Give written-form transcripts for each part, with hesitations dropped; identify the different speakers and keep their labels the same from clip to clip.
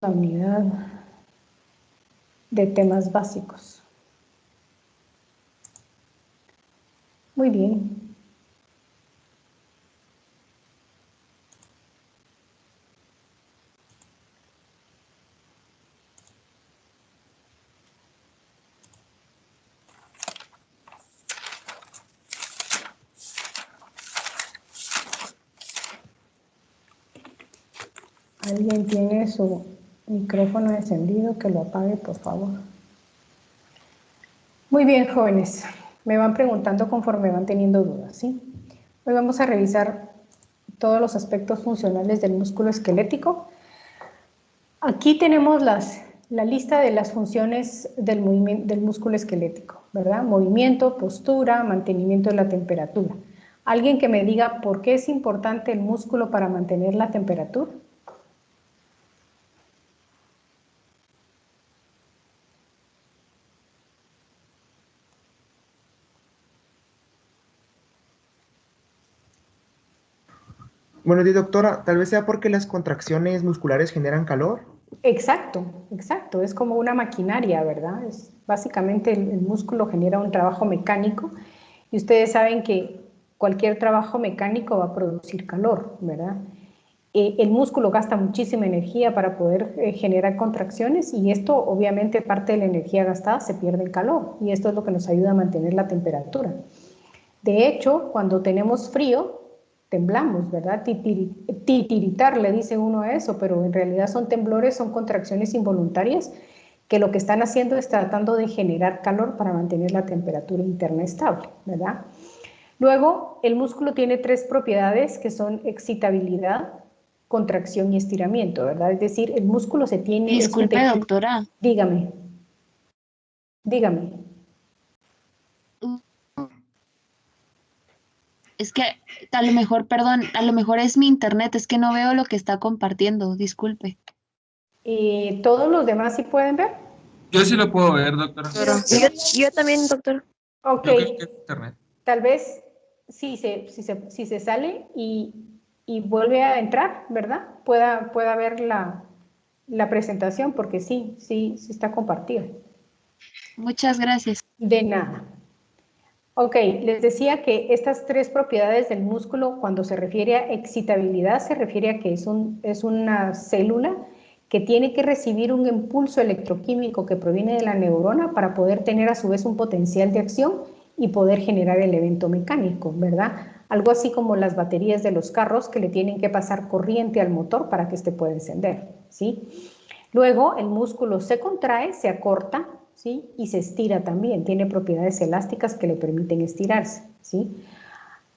Speaker 1: la unidad de temas básicos. Muy bien. ¿Alguien tiene su micrófono encendido? Que lo apague, por favor. Muy bien, jóvenes. Me van preguntando conforme van teniendo dudas, ¿sí? Hoy vamos a revisar todos los aspectos funcionales del músculo esquelético. Aquí tenemos la lista de las funciones del músculo esquelético, ¿verdad? Movimiento, postura, mantenimiento de la temperatura. ¿Alguien que me diga por qué es importante el músculo para mantener la temperatura?
Speaker 2: Bueno, doctora, tal vez sea porque las contracciones musculares generan calor.
Speaker 1: Exacto, exacto. Es como una maquinaria, ¿verdad? Básicamente el músculo genera un trabajo mecánico y ustedes saben que cualquier trabajo mecánico va a producir calor, ¿verdad? El músculo gasta muchísima energía para poder generar contracciones y esto, obviamente, parte de la energía gastada se pierde en calor y esto es lo que nos ayuda a mantener la temperatura. De hecho, cuando tenemos frío, temblamos, ¿verdad? Titiritar le dice uno a eso, pero en realidad son temblores, son contracciones involuntarias que lo que están haciendo es tratando de generar calor para mantener la temperatura interna estable, ¿verdad? Luego, el músculo tiene tres propiedades que son excitabilidad, contracción y estiramiento, ¿verdad? Es decir, el músculo se tiene...
Speaker 3: Disculpe, doctora.
Speaker 1: Dígame. Dígame.
Speaker 3: Es que a lo mejor, perdón, a lo mejor es mi internet, es que no veo lo que está compartiendo, disculpe.
Speaker 1: ¿Todos los demás sí pueden ver?
Speaker 4: Yo sí lo puedo ver, doctora.
Speaker 5: Yo también, doctor.
Speaker 1: Ok,
Speaker 4: Creo que es internet.
Speaker 1: tal vez si se sale y vuelve a entrar, ¿verdad? Pueda ver la presentación porque sí está compartida.
Speaker 3: Muchas gracias.
Speaker 1: De nada. Ok, les decía que estas tres propiedades del músculo, cuando se refiere a excitabilidad, se refiere a que es una célula que tiene que recibir un impulso electroquímico que proviene de la neurona para poder tener a su vez un potencial de acción y poder generar el evento mecánico, ¿verdad? Algo así como las baterías de los carros que le tienen que pasar corriente al motor para que éste pueda encender, ¿sí? Luego el músculo se contrae, se acorta, ¿sí? Y se estira también, tiene propiedades elásticas que le permiten estirarse, ¿sí?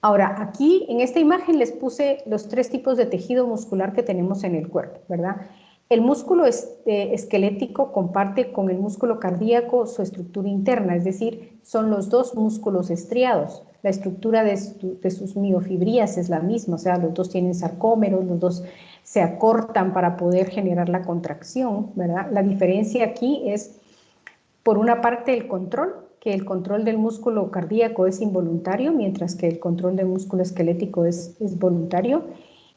Speaker 1: Ahora, aquí en esta imagen les puse los tres tipos de tejido muscular que tenemos en el cuerpo, ¿verdad? El músculo esquelético comparte con el músculo cardíaco su estructura interna, es decir, son los dos músculos estriados. La estructura de sus miofibrillas es la misma, o sea, los dos tienen sarcómeros, los dos se acortan para poder generar la contracción, ¿verdad? La diferencia aquí es, por una parte, el control, que el control del músculo cardíaco es involuntario, mientras que el control del músculo esquelético es voluntario.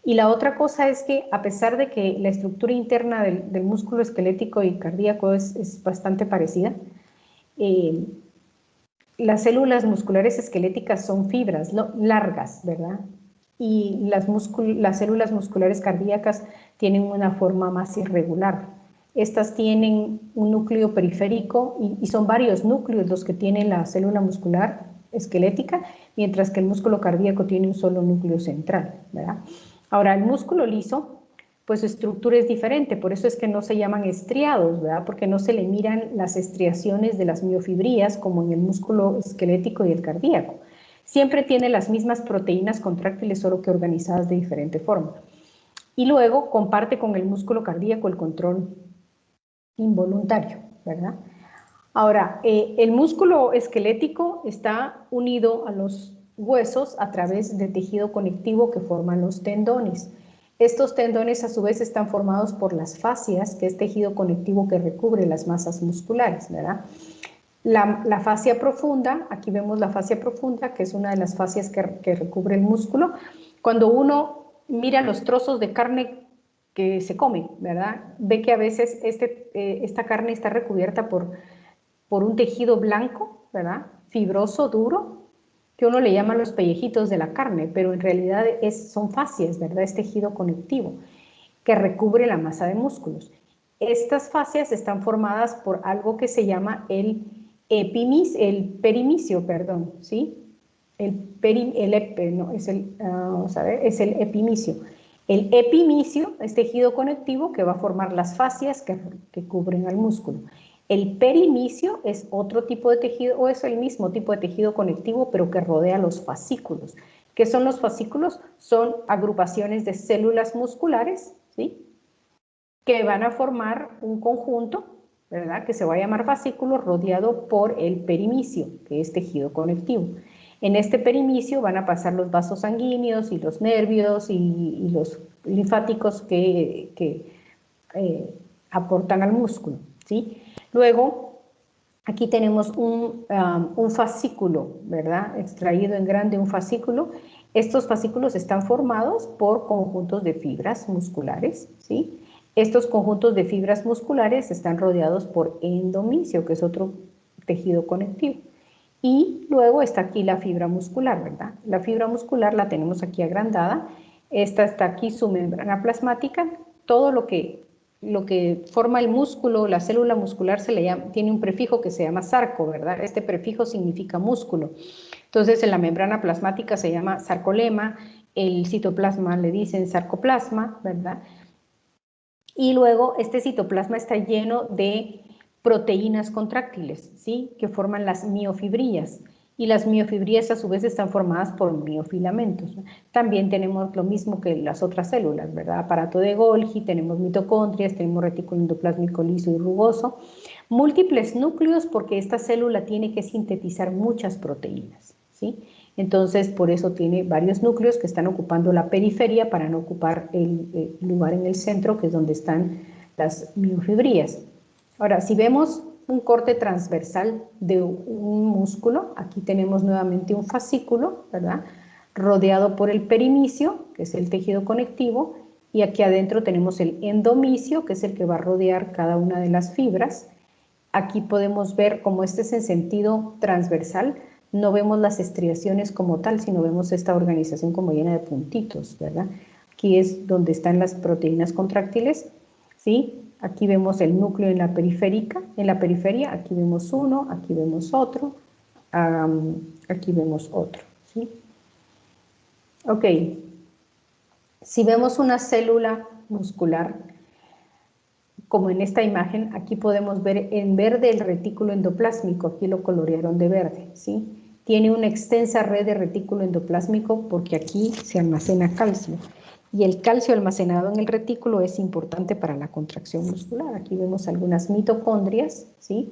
Speaker 1: Y la otra cosa es que, a pesar de que la estructura interna del músculo esquelético y cardíaco es bastante parecida, las células musculares esqueléticas son fibras largas, ¿verdad? Y las células musculares cardíacas tienen una forma más irregular. Estas tienen un núcleo periférico y son varios núcleos los que tiene la célula muscular esquelética, mientras que el músculo cardíaco tiene un solo núcleo central, ¿verdad? Ahora, el músculo liso, pues su estructura es diferente, por eso es que no se llaman estriados, ¿verdad? Porque no se le miran las estriaciones de las miofibrillas como en el músculo esquelético y el cardíaco. Siempre tiene las mismas proteínas contráctiles, solo que organizadas de diferente forma. Y luego comparte con el músculo cardíaco el control involuntario, ¿verdad? Ahora, el músculo esquelético está unido a los huesos a través de tejido conectivo que forman los tendones. Estos tendones a su vez están formados por las fascias, que es tejido conectivo que recubre las masas musculares, ¿verdad? La fascia profunda, aquí vemos la fascia profunda, que es una de las fascias que recubre el músculo. Cuando uno mira los trozos de carne que se come, ¿verdad? Ve que a veces esta carne está recubierta por un tejido blanco, ¿verdad? Fibroso, duro, que uno le llama los pellejitos de la carne, pero en realidad son fascias, ¿verdad? Es tejido conectivo que recubre la masa de músculos. Estas fascias están formadas por algo que se llama el perimicio, perdón, ¿sí? Es el epimicio. El epimicio es tejido conectivo que va a formar las fascias que cubren al músculo. El perimicio es otro tipo de tejido, o es el mismo tipo de tejido conectivo, pero que rodea los fascículos. ¿Qué son los fascículos? Son agrupaciones de células musculares, ¿sí? Que van a formar un conjunto, ¿verdad? Que se va a llamar fascículo, rodeado por el perimicio, que es tejido conectivo. En este perimicio van a pasar los vasos sanguíneos y los nervios y los linfáticos que aportan al músculo, ¿sí? Luego, aquí tenemos un fascículo, ¿verdad? Extraído en grande un fascículo. Estos fascículos están formados por conjuntos de fibras musculares, ¿sí? Estos conjuntos de fibras musculares están rodeados por endomisio, que es otro tejido conectivo. Y luego está aquí la fibra muscular, ¿verdad? La fibra muscular la tenemos aquí agrandada. Esta está aquí, su membrana plasmática. Todo lo que forma el músculo, la célula muscular, tiene un prefijo que se llama sarco, ¿verdad? Este prefijo significa músculo. Entonces, en la membrana plasmática se llama sarcolema, el citoplasma le dicen sarcoplasma, ¿verdad? Y luego este citoplasma está lleno de proteínas contráctiles, ¿sí? Que forman las miofibrillas. Y las miofibrillas a su vez están formadas por miofilamentos, ¿no? También tenemos lo mismo que las otras células, ¿verdad? Aparato de Golgi, tenemos mitocondrias, tenemos retículo endoplásmico liso y rugoso. Múltiples núcleos porque esta célula tiene que sintetizar muchas proteínas, ¿sí? Entonces, por eso tiene varios núcleos que están ocupando la periferia para no ocupar el lugar en el centro, que es donde están las miofibrillas. Ahora, si vemos un corte transversal de un músculo, aquí tenemos nuevamente un fascículo, ¿verdad? Rodeado por el perimicio, que es el tejido conectivo, y aquí adentro tenemos el endomisio, que es el que va a rodear cada una de las fibras. Aquí podemos ver, como este es en sentido transversal, no vemos las estriaciones como tal, sino vemos esta organización como llena de puntitos, ¿verdad? Aquí es donde están las proteínas contráctiles, ¿sí? Aquí vemos el núcleo en la periferia, aquí vemos uno, aquí vemos otro, aquí vemos otro, ¿sí? Ok, si vemos una célula muscular, como en esta imagen, aquí podemos ver en verde el retículo endoplásmico, aquí lo colorearon de verde, ¿sí? Tiene una extensa red de retículo endoplásmico porque aquí se almacena calcio. Y el calcio almacenado en el retículo es importante para la contracción muscular. Aquí vemos algunas mitocondrias, ¿sí?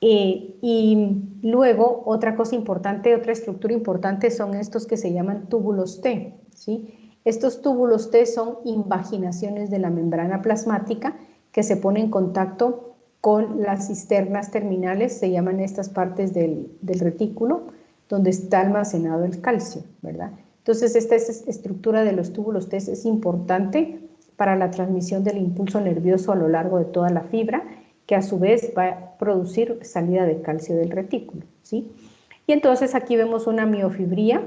Speaker 1: Y luego, otra cosa importante, otra estructura importante son estos que se llaman túbulos T, ¿sí? Estos túbulos T son invaginaciones de la membrana plasmática que se ponen en contacto con las cisternas terminales, se llaman estas partes del retículo, donde está almacenado el calcio, ¿verdad? Entonces, esta estructura de los túbulos T es importante para la transmisión del impulso nervioso a lo largo de toda la fibra, que a su vez va a producir salida de calcio del retículo, ¿sí? Y entonces aquí vemos una miofibría.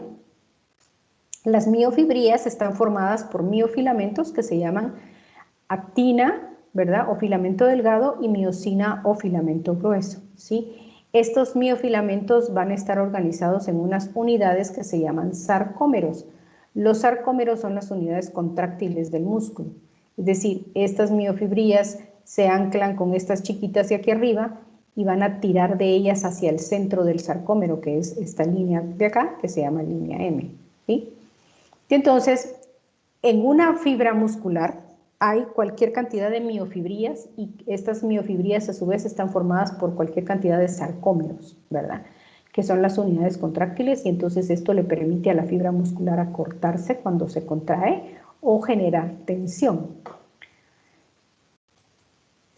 Speaker 1: Las miofibrillas están formadas por miofilamentos que se llaman actina, ¿verdad? O filamento delgado, y miosina o filamento grueso, ¿sí? Estos miofilamentos van a estar organizados en unas unidades que se llaman sarcómeros. Los sarcómeros son las unidades contráctiles del músculo. Es decir, estas miofibrillas se anclan con estas chiquitas de aquí arriba y van a tirar de ellas hacia el centro del sarcómero, que es esta línea de acá, que se llama línea M, ¿sí? Y entonces, en una fibra muscular hay cualquier cantidad de miofibrillas y estas miofibrillas a su vez están formadas por cualquier cantidad de sarcómeros, ¿verdad? Que son las unidades contráctiles, y entonces esto le permite a la fibra muscular acortarse cuando se contrae o generar tensión.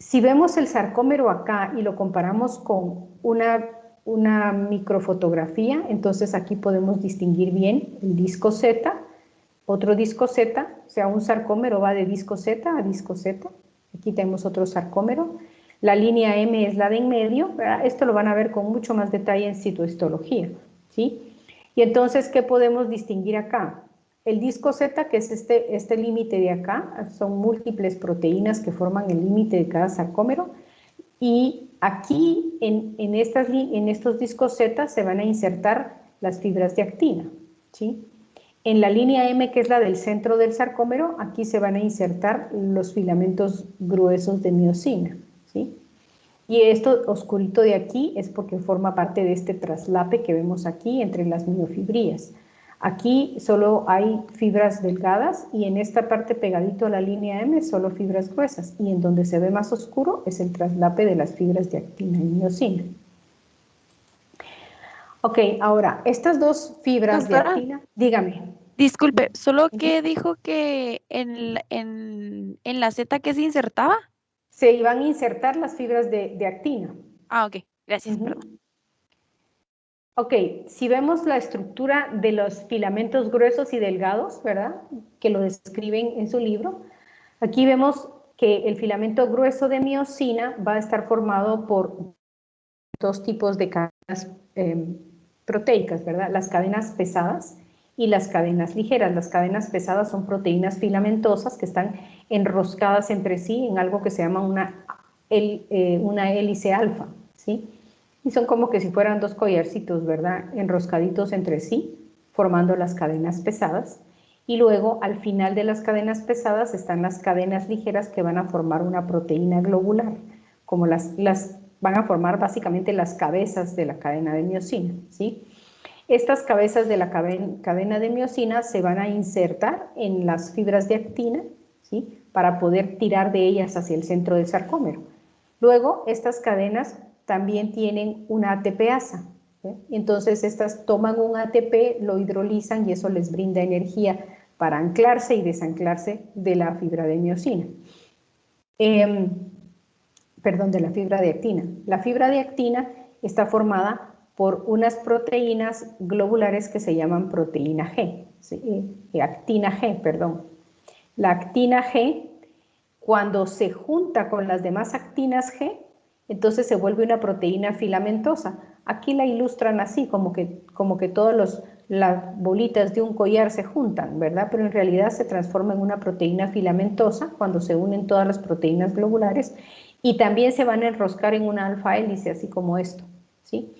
Speaker 1: Si vemos el sarcómero acá y lo comparamos con una microfotografía, entonces aquí podemos distinguir bien el disco Z otro disco Z, o sea, un sarcómero va de disco Z a disco Z. Aquí tenemos otro sarcómero. La línea M es la de en medio, ¿verdad? Esto lo van a ver con mucho más detalle en citohistología, ¿sí? Y entonces, ¿qué podemos distinguir acá? El disco Z, que es este límite de acá, son múltiples proteínas que forman el límite de cada sarcómero, y aquí en estos discos Z se van a insertar las fibras de actina, ¿sí? En la línea M, que es la del centro del sarcómero, aquí se van a insertar los filamentos gruesos de miosina, ¿sí? Y esto oscurito de aquí es porque forma parte de este traslape que vemos aquí entre las miofibrillas. Aquí solo hay fibras delgadas y en esta parte pegadito a la línea M solo fibras gruesas, y en donde se ve más oscuro es el traslape de las fibras de actina y miosina. Ok, ahora, estas dos fibras de
Speaker 5: Doctora.
Speaker 1: actina, dígame.
Speaker 5: Disculpe, solo que dijo que en la Z que se insertaba.
Speaker 1: Se iban a insertar las fibras de actina.
Speaker 5: Ah, ok, gracias, perdón.
Speaker 1: Ok, si vemos la estructura de los filamentos gruesos y delgados, ¿verdad? Que lo describen en su libro, aquí vemos que el filamento grueso de miosina va a estar formado por dos tipos de cadenas proteicas, ¿verdad? Las cadenas pesadas y las cadenas ligeras. Las cadenas pesadas son proteínas filamentosas que están enroscadas entre sí en algo que se llama una hélice alfa, ¿sí? Y son como que si fueran dos collarcitos, ¿verdad? Enroscaditos entre sí, formando las cadenas pesadas. Y luego, al final de las cadenas pesadas, están las cadenas ligeras que van a formar una proteína globular, como van a formar básicamente las cabezas de la cadena de miosina, ¿sí? Estas cabezas de la cadena de miosina se van a insertar en las fibras de actina, ¿sí? Para poder tirar de ellas hacia el centro del sarcómero. Luego, estas cadenas también tienen una ATPasa, ¿sí? Entonces, estas toman un ATP, lo hidrolizan y eso les brinda energía para anclarse y desanclarse de la fibra de miosina. Perdón, de la fibra de actina. La fibra de actina está formada por unas proteínas globulares que se llaman proteína G, ¿sí? Actina G, perdón. La actina G, cuando se junta con las demás actinas G, entonces se vuelve una proteína filamentosa. Aquí la ilustran así, como que todas las bolitas de un collar se juntan, ¿verdad? Pero en realidad se transforma en una proteína filamentosa cuando se unen todas las proteínas globulares, y también se van a enroscar en una alfa hélice, así como esto, ¿sí?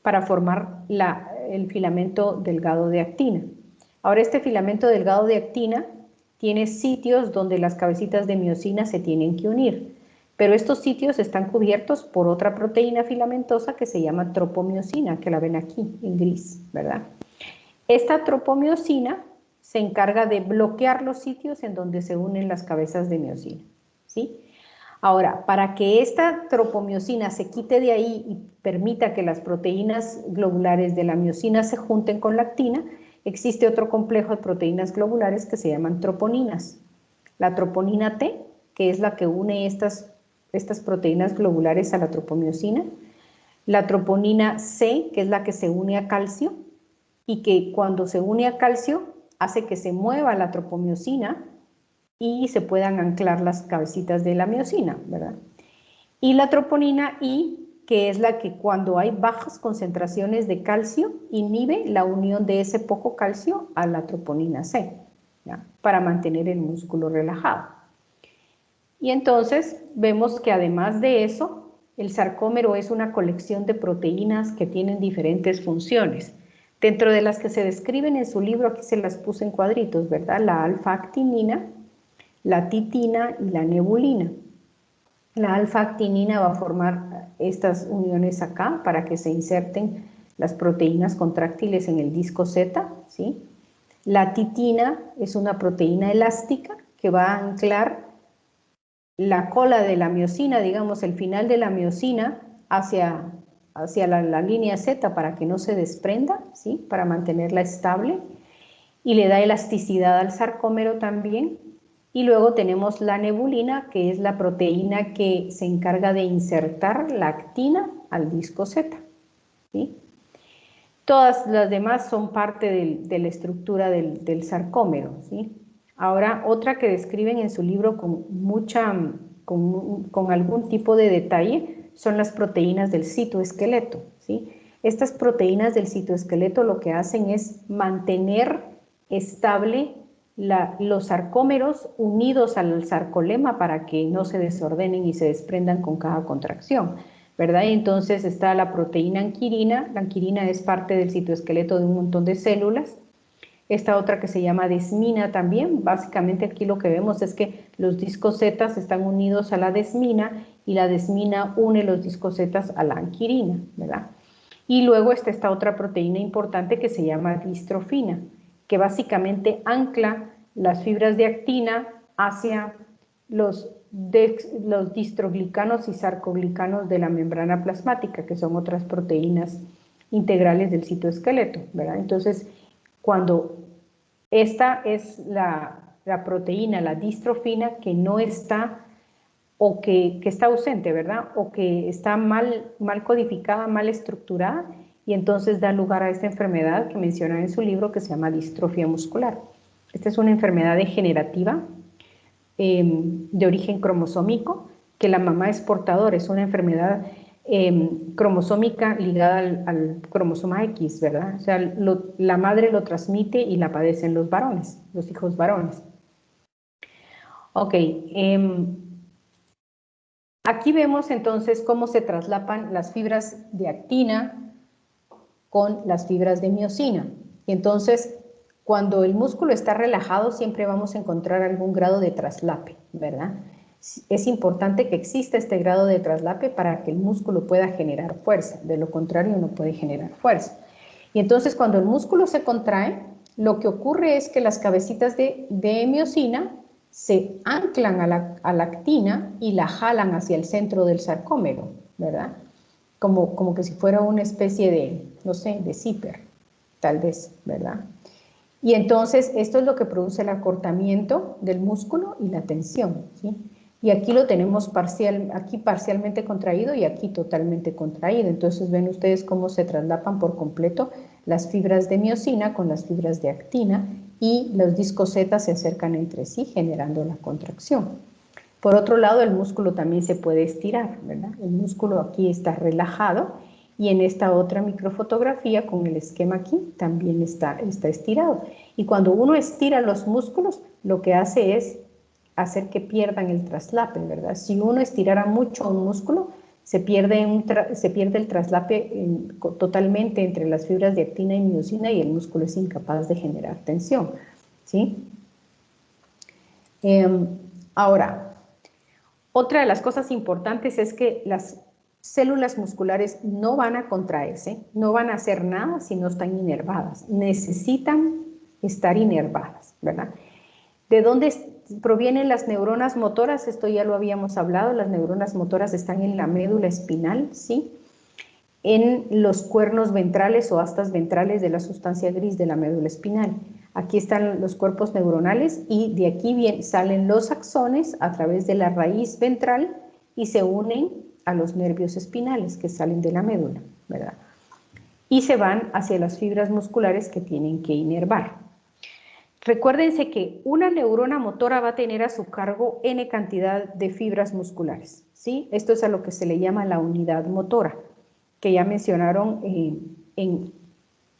Speaker 1: Para formar el filamento delgado de actina. Ahora, este filamento delgado de actina tiene sitios donde las cabecitas de miosina se tienen que unir, pero estos sitios están cubiertos por otra proteína filamentosa que se llama tropomiosina, que la ven aquí en gris, ¿verdad? Esta tropomiosina se encarga de bloquear los sitios en donde se unen las cabezas de miosina, ¿sí? Ahora, para que esta tropomiosina se quite de ahí y permita que las proteínas globulares de la miosina se junten con la actina, existe otro complejo de proteínas globulares que se llaman troponinas. La troponina T, que es la que une estas proteínas globulares a la tropomiosina. La troponina C, que es la que se une a calcio, y que cuando se une a calcio hace que se mueva la tropomiosina y se puedan anclar las cabecitas de la miosina, ¿verdad? Y la troponina I, que es la que cuando hay bajas concentraciones de calcio inhibe la unión de ese poco calcio a la troponina C, ¿ya? Para mantener el músculo relajado. Y entonces vemos que además de eso, el sarcómero es una colección de proteínas que tienen diferentes funciones. Dentro de las que se describen en su libro, aquí se las puse en cuadritos, ¿verdad? La alfa-actinina, la titina y la nebulina. La alfa-actinina va a formar estas uniones acá para que se inserten las proteínas contráctiles en el disco Z, ¿sí? La titina es una proteína elástica que va a anclar la cola de la miosina, digamos el final de la miosina hacia la línea Z para que no se desprenda, ¿sí? Para mantenerla estable, y le da elasticidad al sarcómero también. Y luego tenemos la nebulina, que es la proteína que se encarga de insertar la actina al disco Z, ¿sí? Todas las demás son parte de la estructura del sarcómero, ¿sí? Ahora, otra que describen en su libro con algún tipo de detalle son las proteínas del citoesqueleto, ¿sí? Estas proteínas del citoesqueleto lo que hacen es mantener estable los sarcómeros unidos al sarcolema para que no se desordenen y se desprendan con cada contracción, ¿verdad? Y entonces está la proteína anquirina. La anquirina es parte del citoesqueleto de un montón de células. Esta otra que se llama desmina también. Básicamente aquí lo que vemos es que los discos Z están unidos a la desmina y la desmina une los discos Z a la anquirina, ¿verdad? Y luego está esta otra proteína importante que se llama distrofina, que básicamente ancla las fibras de actina hacia los distroglicanos y sarcoglicanos de la membrana plasmática, que son otras proteínas integrales del citoesqueleto, ¿verdad? Entonces, cuando esta es la proteína, la distrofina, que no está o que está ausente, ¿verdad? O que está mal codificada, mal estructurada, y entonces da lugar a esta enfermedad que menciona en su libro que se llama distrofia muscular. Esta es una enfermedad degenerativa de origen cromosómico, que la mamá es portadora, es una enfermedad cromosómica ligada al cromosoma X, ¿verdad? O sea, la madre lo transmite y la padecen los varones, los hijos varones. Ok, aquí vemos entonces cómo se traslapan las fibras de actina con las fibras de miosina. Y entonces, cuando el músculo está relajado, siempre vamos a encontrar algún grado de traslape, ¿verdad? Es importante que exista este grado de traslape para que el músculo pueda generar fuerza. De lo contrario, no puede generar fuerza. Y entonces, cuando el músculo se contrae, lo que ocurre es que las cabecitas de miosina se anclan a la actina y la jalan hacia el centro del sarcómero, ¿verdad? Como que si fuera una especie de, no sé, de zipper, tal vez, ¿verdad? Y entonces esto es lo que produce el acortamiento del músculo y la tensión, ¿sí? Y aquí lo tenemos aquí parcialmente contraído y aquí totalmente contraído. Entonces ven ustedes cómo se traslapan por completo las fibras de miosina con las fibras de actina y los discos Z se acercan entre sí generando la contracción. Por otro lado, el músculo también se puede estirar, ¿verdad? El músculo aquí está relajado y en esta otra microfotografía con el esquema aquí también está estirado. Y cuando uno estira los músculos, lo que hace es hacer que pierdan el traslape, ¿verdad? Si uno estirara mucho un músculo, se pierde el traslape totalmente entre las fibras de actina y miosina y el músculo es incapaz de generar tensión, ¿sí? Ahora, otra de las cosas importantes es que las células musculares no van a contraerse, no van a hacer nada si no están inervadas. Necesitan estar inervadas, ¿verdad? ¿De dónde provienen las neuronas motoras? Esto ya lo habíamos hablado. Las neuronas motoras están en la médula espinal, ¿sí? En los cuernos ventrales o astas ventrales de la sustancia gris de la médula espinal. Aquí están los cuerpos neuronales y de aquí salen los axones a través de la raíz ventral y se unen a los nervios espinales que salen de la médula, ¿verdad? Y se van hacia las fibras musculares que tienen que inervar. Recuérdense que una neurona motora va a tener a su cargo N cantidad de fibras musculares, ¿sí? Esto es a lo que se le llama la unidad motora, que ya mencionaron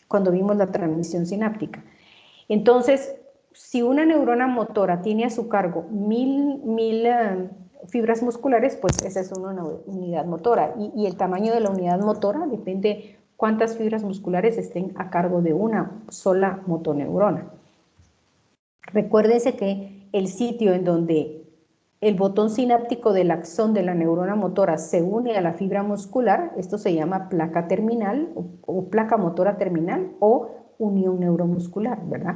Speaker 1: cuando vimos la transmisión sináptica. Entonces, si una neurona motora tiene a su cargo 1000 fibras musculares, pues esa es una unidad motora. Y el tamaño de la unidad motora depende cuántas fibras musculares estén a cargo de una sola motoneurona. Recuérdense que el sitio en donde el botón sináptico del axón de la neurona motora se une a la fibra muscular, esto se llama placa terminal o placa motora terminal o unión neuromuscular, ¿verdad?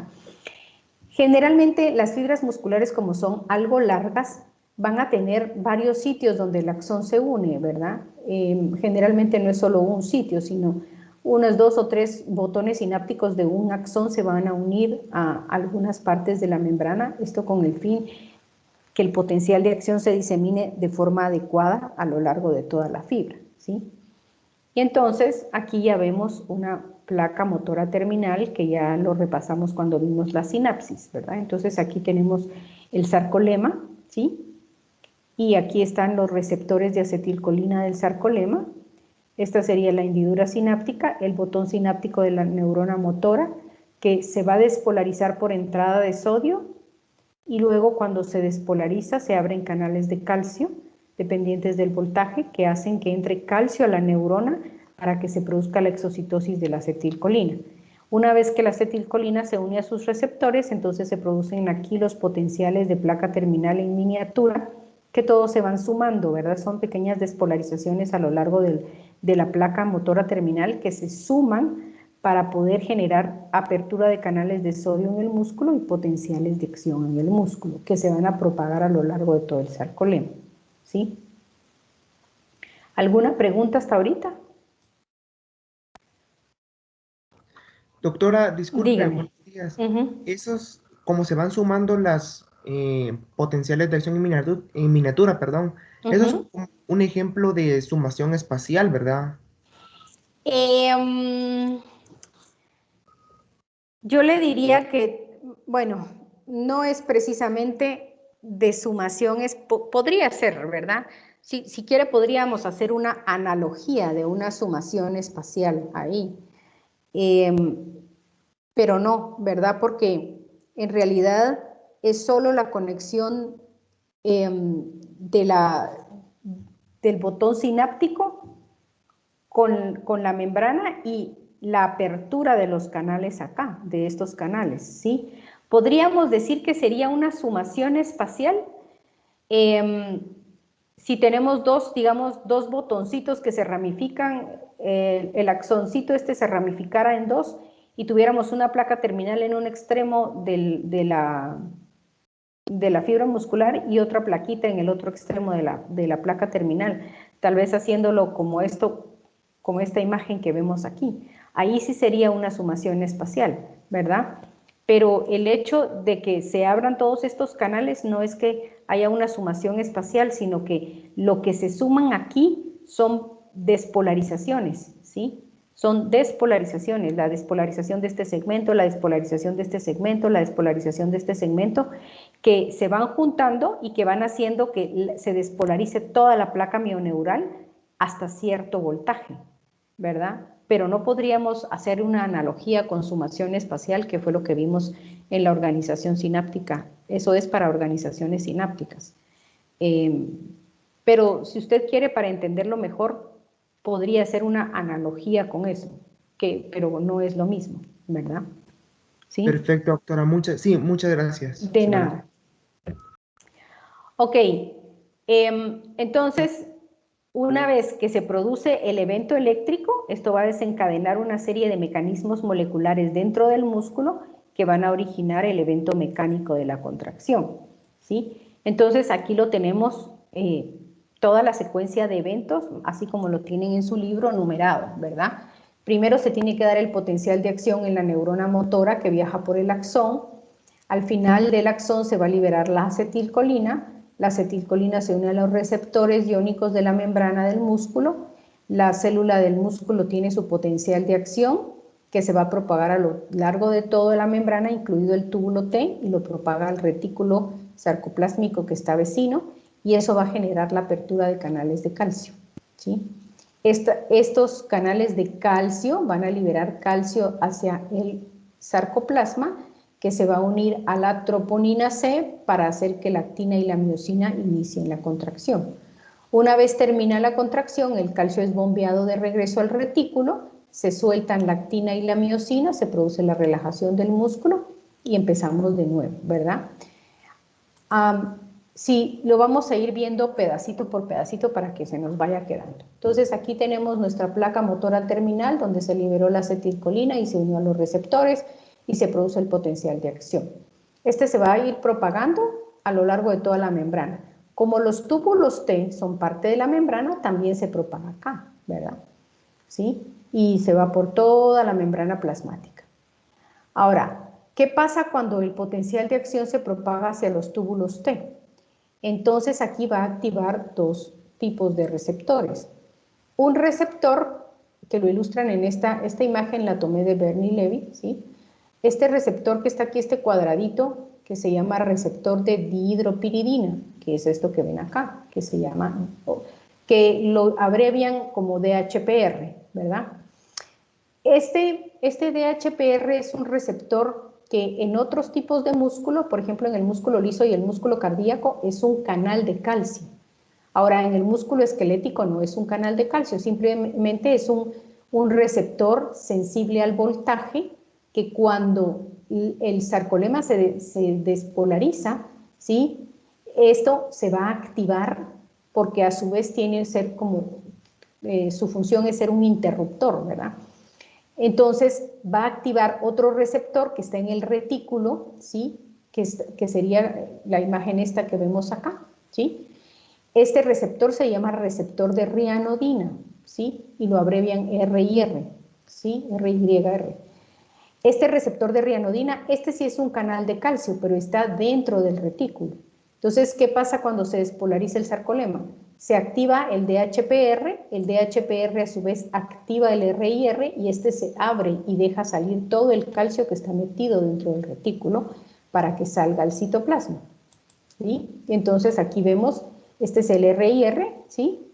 Speaker 1: Generalmente las fibras musculares, como son algo largas, van a tener varios sitios donde el axón se une, ¿verdad? Generalmente no es solo un sitio, sino unos 2 o 3 botones sinápticos de un axón se van a unir a algunas partes de la membrana, esto con el fin que el potencial de acción se disemine de forma adecuada a lo largo de toda la fibra, ¿sí? Y entonces aquí ya vemos una placa motora terminal, que ya lo repasamos cuando vimos la sinapsis, ¿verdad? Entonces aquí tenemos el sarcolema, ¿sí? Y aquí están los receptores de acetilcolina del sarcolema. Esta sería la hendidura sináptica, el botón sináptico de la neurona motora, que se va a despolarizar por entrada de sodio, y luego cuando se despolariza se abren canales de calcio dependientes del voltaje que hacen que entre calcio a la neurona para que se produzca la exocitosis de la acetilcolina. Una vez que la acetilcolina se une a sus receptores, entonces se producen aquí los potenciales de placa terminal en miniatura, que todos se van sumando, ¿verdad? Son pequeñas despolarizaciones a lo largo de la placa motora terminal que se suman para poder generar apertura de canales de sodio en el músculo y potenciales de acción en el músculo, que se van a propagar a lo largo de todo el sarcolema, ¿sí? ¿Alguna pregunta hasta ahorita?
Speaker 2: Doctora, disculpe,
Speaker 1: Dígame.
Speaker 2: buenos días.
Speaker 1: Ujú.
Speaker 2: Esos, como se van sumando las potenciales de acción en miniatura, perdón, eso es
Speaker 1: Ujú.
Speaker 2: un ejemplo de sumación espacial, ¿verdad?
Speaker 1: Yo le diría que, bueno, no es precisamente de sumación, podría ser, ¿verdad? Si quiere podríamos hacer una analogía de una sumación espacial ahí, pero no, ¿verdad? Porque en realidad es solo la conexión del botón sináptico con la membrana y la apertura de los canales acá, de estos canales, ¿sí? Podríamos decir que sería una sumación espacial si tenemos dos, digamos, dos botoncitos que se ramifican, el axoncito este se ramificara en dos y tuviéramos una placa terminal en un extremo de la fibra muscular y otra plaquita en el otro extremo de la placa terminal, tal vez haciéndolo como esto, como esta imagen que vemos aquí. Ahí sí sería una sumación espacial, ¿verdad? Pero el hecho de que se abran todos estos canales no es que haya una sumación espacial, sino que lo que se suman aquí son despolarizaciones, ¿sí? Son despolarizaciones, la despolarización de este segmento, la despolarización de este segmento, la despolarización de este segmento, que se van juntando y que van haciendo que se despolarice toda la placa mioneural hasta cierto voltaje, ¿verdad? Pero no podríamos hacer una analogía con sumación espacial, que fue lo que vimos en la organización sináptica. Eso es para organizaciones sinápticas. Pero si usted quiere, para entenderlo mejor, podría hacer una analogía con eso, pero no es lo mismo, ¿verdad? ¿Sí?
Speaker 2: Perfecto, doctora. Muchas gracias.
Speaker 1: De nada. Ok, entonces, una vez que se produce el evento eléctrico, esto va a desencadenar una serie de mecanismos moleculares dentro del músculo que van a originar el evento mecánico de la contracción, ¿sí? Entonces, aquí lo tenemos, toda la secuencia de eventos, así como lo tienen en su libro numerado, ¿verdad? Primero se tiene que dar el potencial de acción en la neurona motora que viaja por el axón. Al final del axón se va a liberar la acetilcolina se une a los receptores iónicos de la membrana del músculo, la célula del músculo tiene su potencial de acción que se va a propagar a lo largo de toda la membrana, incluido el túbulo T, y lo propaga al retículo sarcoplásmico que está vecino, y eso va a generar la apertura de canales de calcio, ¿sí? Estos canales de calcio van a liberar calcio hacia el sarcoplasma, que se va a unir a la troponina C para hacer que la actina y la miosina inicien la contracción. Una vez termina la contracción, el calcio es bombeado de regreso al retículo, se sueltan la actina y la miosina, se produce la relajación del músculo y empezamos de nuevo, ¿verdad? Sí, lo vamos a ir viendo pedacito por pedacito para que se nos vaya quedando. Entonces aquí tenemos nuestra placa motora terminal donde se liberó la acetilcolina y se unió a los receptores y se produce el potencial de acción. Este se va a ir propagando a lo largo de toda la membrana. Como los túbulos T son parte de la membrana, también se propaga acá, ¿verdad? ¿Sí? Y se va por toda la membrana plasmática. Ahora, ¿qué pasa cuando el potencial de acción se propaga hacia los túbulos T? Entonces aquí va a activar dos tipos de receptores. Un receptor que lo ilustran en esta imagen, la tomé de Bernie Levy, ¿sí? Este receptor que está aquí, este cuadradito, que se llama receptor de dihidropiridina, que es esto que ven acá, que se llama, que lo abrevian como DHPR, ¿verdad? Este DHPR es un receptor que en otros tipos de músculo, por ejemplo en el músculo liso y el músculo cardíaco, es un canal de calcio. Ahora, en el músculo esquelético no es un canal de calcio, simplemente es un receptor sensible al voltaje que cuando el sarcolema se despolariza, ¿sí? Esto se va a activar porque a su vez tiene que ser como, su función es ser un interruptor, ¿verdad? Entonces va a activar otro receptor que está en el retículo, ¿sí? Que sería la imagen esta que vemos acá, ¿sí? Este receptor se llama receptor de rianodina, ¿sí? Y lo abrevian RIR, ¿sí? RYR. Este receptor de rianodina, este sí es un canal de calcio, pero está dentro del retículo. Entonces, ¿qué pasa cuando se despolariza el sarcolema? Se activa el DHPR a su vez activa el RIR y este se abre y deja salir todo el calcio que está metido dentro del retículo para que salga al citoplasma, ¿sí? Entonces aquí vemos, este es el RIR, ¿sí?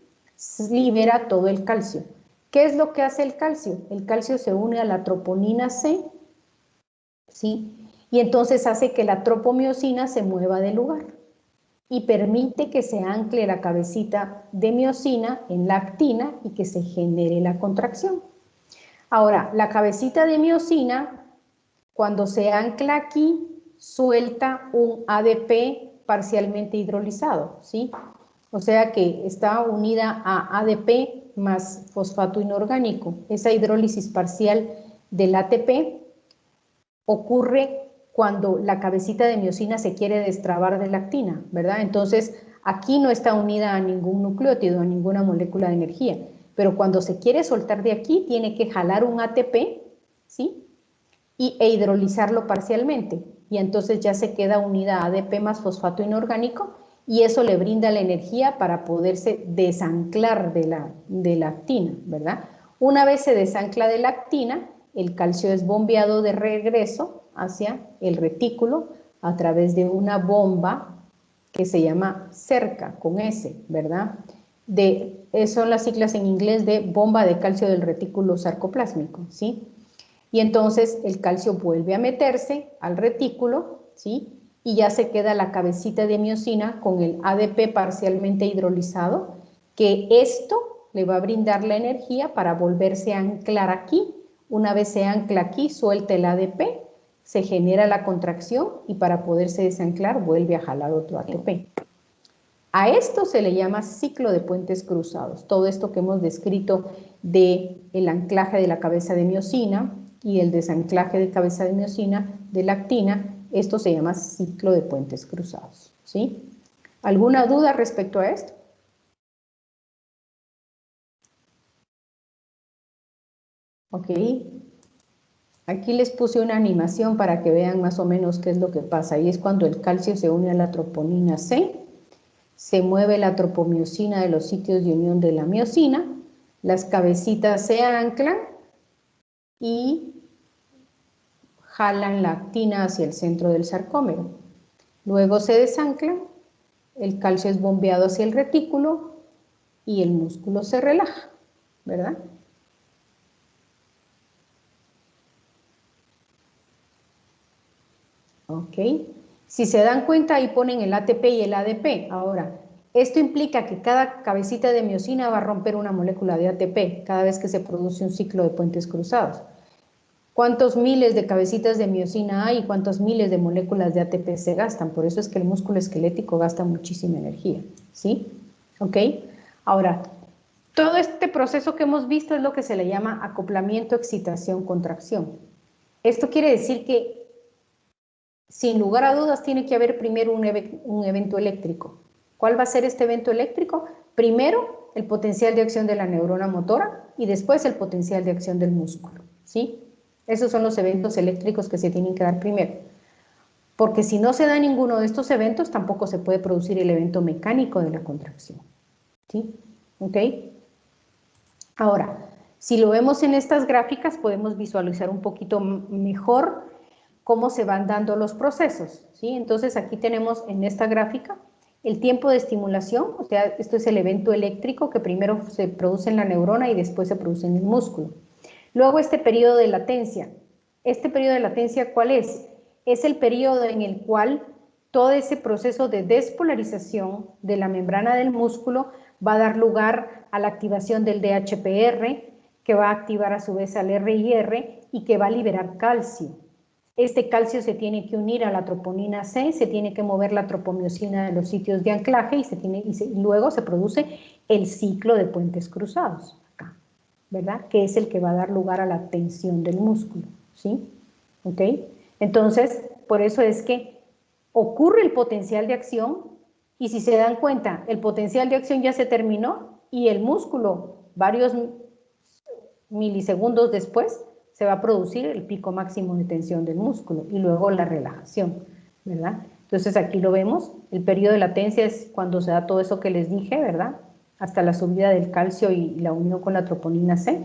Speaker 1: Libera todo el calcio. ¿Qué es lo que hace el calcio? El calcio se une a la troponina C, ¿sí? Y entonces hace que la tropomiosina se mueva de lugar y permite que se ancle la cabecita de miosina en la actina y que se genere la contracción. Ahora, la cabecita de miosina, cuando se ancla aquí, suelta un ADP parcialmente hidrolizado, ¿sí? O sea que está unida a ADP más fosfato inorgánico. Esa hidrólisis parcial del ATP ocurre cuando la cabecita de miosina se quiere destrabar de la actina, ¿verdad? Entonces, aquí no está unida a ningún nucleótido, a ninguna molécula de energía, pero cuando se quiere soltar de aquí, tiene que jalar un ATP, ¿sí? E hidrolizarlo parcialmente, y entonces ya se queda unida a ADP más fosfato inorgánico, y eso le brinda la energía para poderse desanclar de la actina, ¿verdad? Una vez se desancla de la actina, el calcio es bombeado de regreso hacia el retículo a través de una bomba que se llama cerca, con S, ¿verdad? Son las siglas en inglés de bomba de calcio del retículo sarcoplásmico, ¿sí? Y entonces el calcio vuelve a meterse al retículo, ¿sí? Y ya se queda la cabecita de miosina con el ADP parcialmente hidrolizado, que esto le va a brindar la energía para volverse a anclar aquí. Una vez se ancla aquí, suelta el ADP, se genera la contracción y para poderse desanclar vuelve a jalar otro ATP. A esto se le llama ciclo de puentes cruzados. Todo esto que hemos descrito del anclaje de la cabeza de miosina y el desanclaje de cabeza de miosina de la actina, esto se llama ciclo de puentes cruzados, ¿sí? ¿Alguna duda respecto a esto? Ok. Aquí les puse una animación para que vean más o menos qué es lo que pasa. Y es cuando el calcio se une a la troponina C, se mueve la tropomiosina de los sitios de unión de la miosina, las cabecitas se anclan y jalan la actina hacia el centro del sarcómero. Luego se desanclan, el calcio es bombeado hacia el retículo y el músculo se relaja, ¿verdad? Ok. Si se dan cuenta, ahí ponen el ATP y el ADP. Ahora, esto implica que cada cabecita de miosina va a romper una molécula de ATP cada vez que se produce un ciclo de puentes cruzados. ¿Cuántos miles de cabecitas de miosina hay y cuántos miles de moléculas de ATP se gastan? Por eso es que el músculo esquelético gasta muchísima energía, ¿sí? ¿Ok? Ahora, todo este proceso que hemos visto es lo que se le llama acoplamiento, excitación, contracción. Esto quiere decir que sin lugar a dudas tiene que haber primero un evento eléctrico. ¿Cuál va a ser este evento eléctrico? Primero, el potencial de acción de la neurona motora y después el potencial de acción del músculo, ¿sí? Esos son los eventos eléctricos que se tienen que dar primero. Porque si no se da ninguno de estos eventos, tampoco se puede producir el evento mecánico de la contracción, ¿sí? ¿Ok? Ahora, Si lo vemos en estas gráficas, podemos visualizar un poquito mejor cómo se van dando los procesos, ¿sí? Entonces, aquí tenemos en esta gráfica el tiempo de estimulación, o sea, esto es el evento eléctrico que primero se produce en la neurona y después se produce en el músculo. Luego, este periodo de latencia. ¿Este periodo de latencia cuál es? Es el periodo en el cual todo ese proceso de despolarización de la membrana del músculo va a dar lugar a la activación del DHPR, que va a activar a su vez al RIR y que va a liberar calcio. Este calcio se tiene que unir a la troponina C, se tiene que mover la tropomiosina de los sitios de anclaje y luego se produce el ciclo de puentes cruzados, acá, ¿verdad? Que es el que va a dar lugar a la tensión del músculo, ¿sí? ¿Ok? Entonces, por eso es que ocurre el potencial de acción y si se dan cuenta, el potencial de acción ya se terminó y el músculo, varios milisegundos después, se va a producir el pico máximo de tensión del músculo y luego la relajación, ¿verdad? Entonces aquí lo vemos, el periodo de latencia es cuando se da todo eso que les dije, ¿verdad? Hasta la subida del calcio y la unión con la troponina C.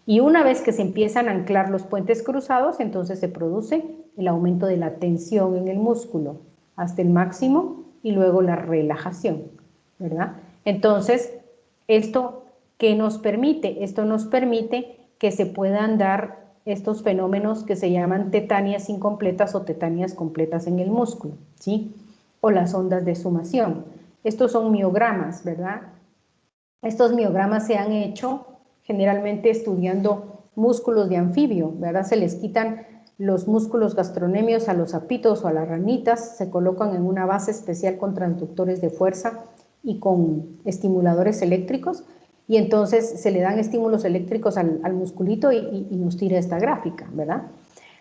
Speaker 1: Y una vez que se empiezan a anclar los puentes cruzados, entonces se produce el aumento de la tensión en el músculo hasta el máximo y luego la relajación, ¿verdad? Entonces, ¿esto qué nos permite? Esto nos permite que se puedan dar estos fenómenos que se llaman tetáneas incompletas o tetáneas completas en el músculo, ¿sí? O las ondas de sumación. Estos son miogramas, ¿verdad? Estos miogramas se han hecho generalmente estudiando músculos de anfibio, ¿verdad? Se les quitan los músculos gastronemios a los sapitos o a las ranitas, se colocan en una base especial con transductores de fuerza y con estimuladores eléctricos, y entonces se le dan estímulos eléctricos al musculito y nos tira esta gráfica, ¿verdad?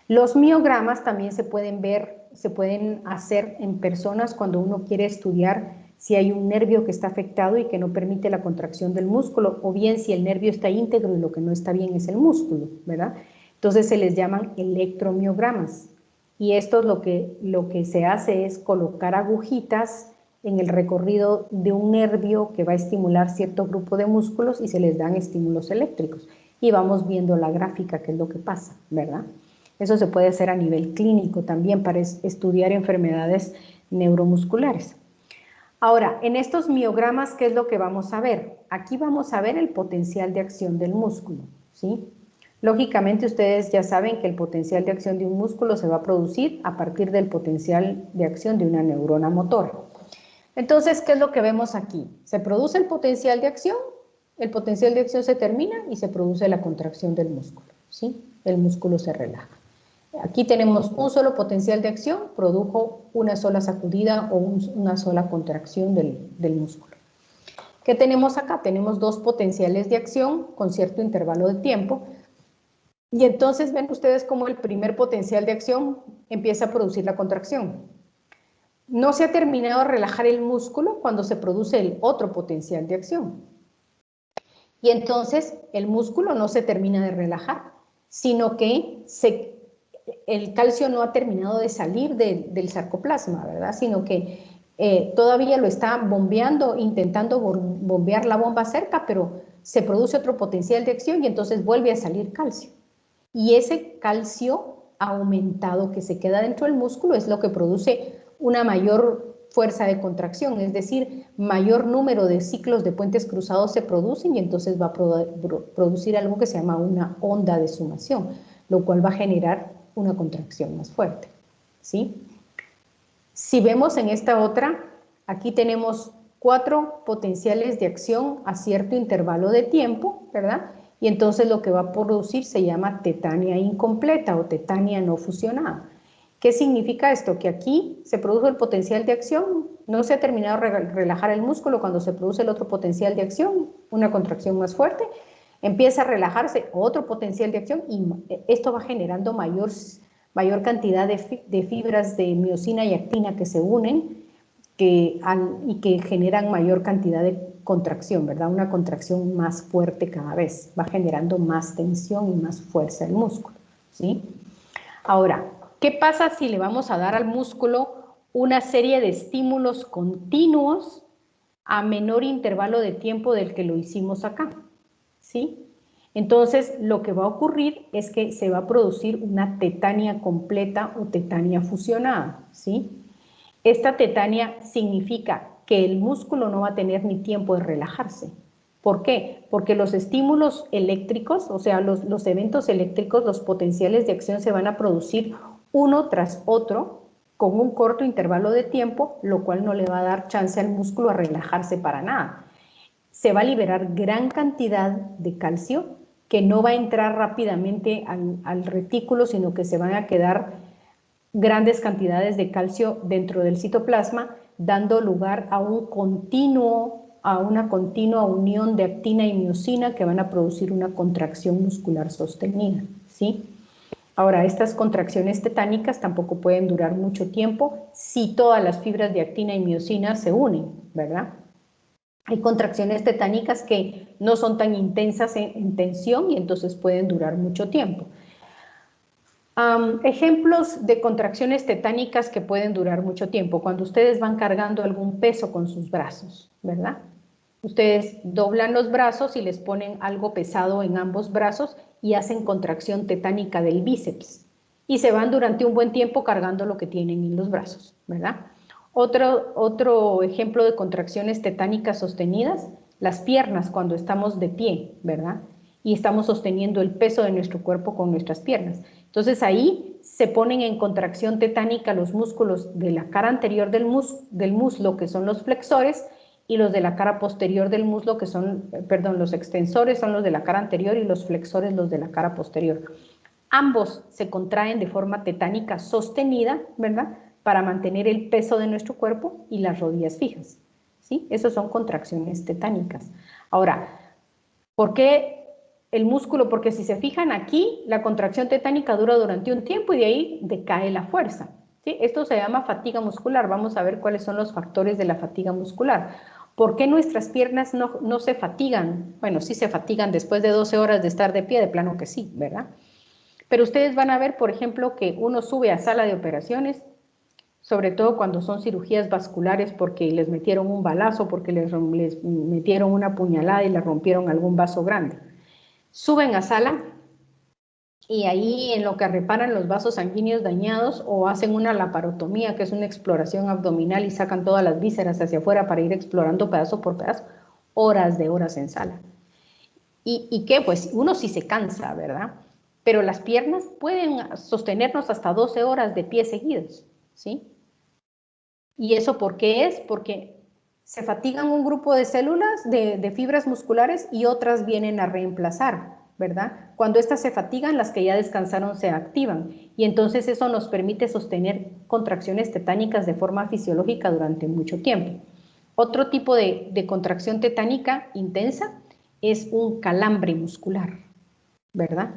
Speaker 1: Los miogramas también se pueden ver, se pueden hacer en personas cuando uno quiere estudiar si hay un nervio que está afectado y que no permite la contracción del músculo, o bien si el nervio está íntegro y lo que no está bien es el músculo, ¿verdad? Entonces se les llaman electromiogramas. Y esto lo que se hace es colocar agujitas en el recorrido de un nervio que va a estimular cierto grupo de músculos y se les dan estímulos eléctricos. Y vamos viendo la gráfica, qué es lo que pasa, ¿verdad? Eso se puede hacer a nivel clínico también para estudiar enfermedades neuromusculares. Ahora, en estos miogramas, ¿qué es lo que vamos a ver? Aquí vamos a ver el potencial de acción del músculo, ¿sí? Lógicamente ustedes ya saben que el potencial de acción de un músculo se va a producir a partir del potencial de acción de una neurona motora. Entonces, ¿qué es lo que vemos aquí? Se produce el potencial de acción se termina y se produce la contracción del músculo, ¿sí? El músculo se relaja. Aquí tenemos un solo potencial de acción, produjo una sola sacudida o una sola contracción del músculo. ¿Qué tenemos acá? Tenemos dos potenciales de acción con cierto intervalo de tiempo. Y entonces ven ustedes cómo el primer potencial de acción empieza a producir la contracción. No se ha terminado de relajar el músculo cuando se produce el otro potencial de acción. Y entonces el músculo no se termina de relajar, sino que el calcio no ha terminado de salir del sarcoplasma, ¿verdad? Sino que todavía lo está bombeando, intentando bombear la bomba cerca, pero se produce otro potencial de acción y entonces vuelve a salir calcio. Y ese calcio aumentado que se queda dentro del músculo es lo que produce una mayor fuerza de contracción, es decir, mayor número de ciclos de puentes cruzados se producen y entonces va a producir algo que se llama una onda de sumación, lo cual va a generar una contracción más fuerte, ¿sí? Si vemos en esta otra, aquí tenemos 4 potenciales de acción a cierto intervalo de tiempo, ¿verdad? Y entonces lo que va a producir se llama tetania incompleta o tetania no fusionada. ¿Qué significa esto? Que aquí se produjo el potencial de acción, no se ha terminado de relajar el músculo cuando se produce el otro potencial de acción, una contracción más fuerte, empieza a relajarse otro potencial de acción y esto va generando mayor cantidad de fibras de miosina y actina que se unen y que generan mayor cantidad de contracción, ¿verdad? Una contracción más fuerte cada vez, va generando más tensión y más fuerza del músculo, ¿sí? Ahora, ¿qué pasa si le vamos a dar al músculo una serie de estímulos continuos a menor intervalo de tiempo del que lo hicimos acá? ¿Sí? Entonces, lo que va a ocurrir es que se va a producir una tetania completa o tetania fusionada, ¿sí? Esta tetania significa que el músculo no va a tener ni tiempo de relajarse. ¿Por qué? Porque los estímulos eléctricos, o sea, los eventos eléctricos, los potenciales de acción se van a producir uno tras otro con un corto intervalo de tiempo, lo cual no le va a dar chance al músculo a relajarse para nada. Se va a liberar gran cantidad de calcio que no va a entrar rápidamente al retículo, sino que se van a quedar grandes cantidades de calcio dentro del citoplasma, dando lugar a una continua unión de actina y miosina que van a producir una contracción muscular sostenida, ¿sí? Ahora, estas contracciones tetánicas tampoco pueden durar mucho tiempo si todas las fibras de actina y miosina se unen, ¿verdad? Hay contracciones tetánicas que no son tan intensas en tensión y entonces pueden durar mucho tiempo. Ejemplos de contracciones tetánicas que pueden durar mucho tiempo, cuando ustedes van cargando algún peso con sus brazos, ¿verdad? Ustedes doblan los brazos y les ponen algo pesado en ambos brazos y hacen contracción tetánica del bíceps y se van durante un buen tiempo cargando lo que tienen en los brazos, ¿verdad? Otro ejemplo de contracciones tetánicas sostenidas, las piernas cuando estamos de pie, ¿verdad? Y estamos sosteniendo el peso de nuestro cuerpo con nuestras piernas. Entonces ahí se ponen en contracción tetánica los músculos de la cara anterior del muslo, que son los flexores, y los de la cara posterior del muslo, que son, perdón, los extensores son los de la cara anterior y los flexores los de la cara posterior. Ambos se contraen de forma tetánica sostenida, ¿verdad? Para mantener el peso de nuestro cuerpo y las rodillas fijas, ¿sí? Esas son contracciones tetánicas. Ahora, ¿por qué el músculo? Porque si se fijan aquí, la contracción tetánica dura durante un tiempo y de ahí decae la fuerza, ¿sí? Esto se llama fatiga muscular. Vamos a ver cuáles son los factores de la fatiga muscular. ¿Por qué nuestras piernas no se fatigan? Bueno, sí se fatigan después de 12 horas de estar de pie, de plano que sí, ¿verdad? Pero ustedes van a ver, por ejemplo, que uno sube a sala de operaciones, sobre todo cuando son cirugías vasculares porque les metieron un balazo, porque les metieron una puñalada y les rompieron algún vaso grande. Suben a sala y ahí en lo que reparan los vasos sanguíneos dañados o hacen una laparotomía, que es una exploración abdominal y sacan todas las vísceras hacia afuera para ir explorando pedazo por pedazo, horas de horas en sala. ¿Y qué? Pues uno sí se cansa, ¿verdad? Pero las piernas pueden sostenernos hasta 12 horas de pie seguidos, ¿sí? ¿Y eso por qué es? Porque se fatigan un grupo de células, de fibras musculares y otras vienen a reemplazar, ¿verdad? Cuando estas se fatigan, las que ya descansaron se activan y entonces eso nos permite sostener contracciones tetánicas de forma fisiológica durante mucho tiempo. Otro tipo de contracción tetánica intensa es un calambre muscular, ¿verdad?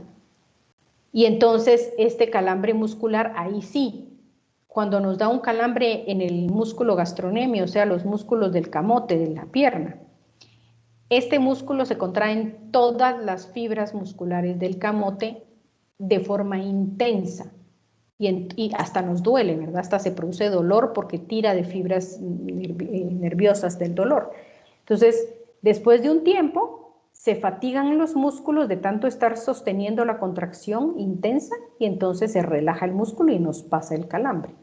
Speaker 1: Y entonces este calambre muscular, ahí sí, cuando nos da un calambre en el músculo gastrocnemio, o sea, los músculos del camote, de la pierna, este músculo se contrae en todas las fibras musculares del camote de forma intensa y hasta nos duele, ¿verdad? Hasta se produce dolor porque tira de fibras nerviosas del dolor. Entonces, después de un tiempo, se fatigan los músculos de tanto estar sosteniendo la contracción intensa y entonces se relaja el músculo y nos pasa el calambre,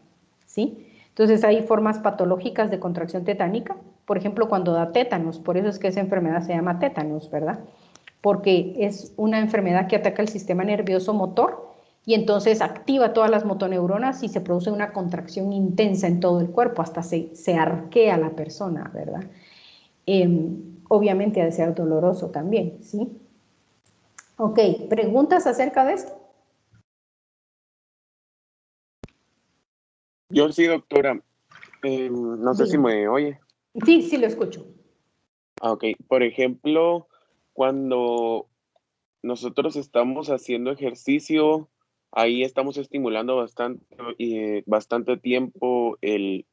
Speaker 1: ¿sí? Entonces hay formas patológicas de contracción tetánica, por ejemplo, cuando da tétanos, por eso es que esa enfermedad se llama tétanos, ¿verdad? Porque es una enfermedad que ataca el sistema nervioso motor y entonces activa todas las motoneuronas y se produce una contracción intensa en todo el cuerpo, hasta se arquea la persona, ¿verdad? Obviamente ha de ser doloroso también, ¿sí? Ok, ¿preguntas acerca de esto?
Speaker 6: Yo sí, doctora. No sé si me oye.
Speaker 1: Sí, sí lo escucho.
Speaker 6: Ok, por ejemplo, cuando nosotros estamos haciendo ejercicio, ahí estamos estimulando bastante tiempo el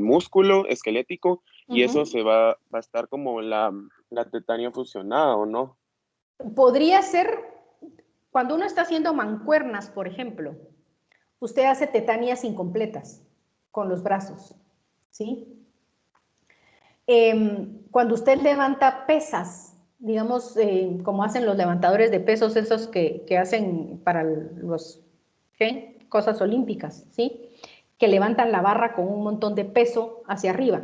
Speaker 6: músculo esquelético y eso se va a estar como la tetania fusionada, ¿o no?
Speaker 1: Podría ser cuando uno está haciendo mancuernas, por ejemplo. Usted hace tetanías incompletas con los brazos, ¿sí? Cuando usted levanta pesas, digamos, como hacen los levantadores de pesos, esos que hacen para los, ¿qué? Cosas olímpicas, ¿sí? Que levantan la barra con un montón de peso hacia arriba.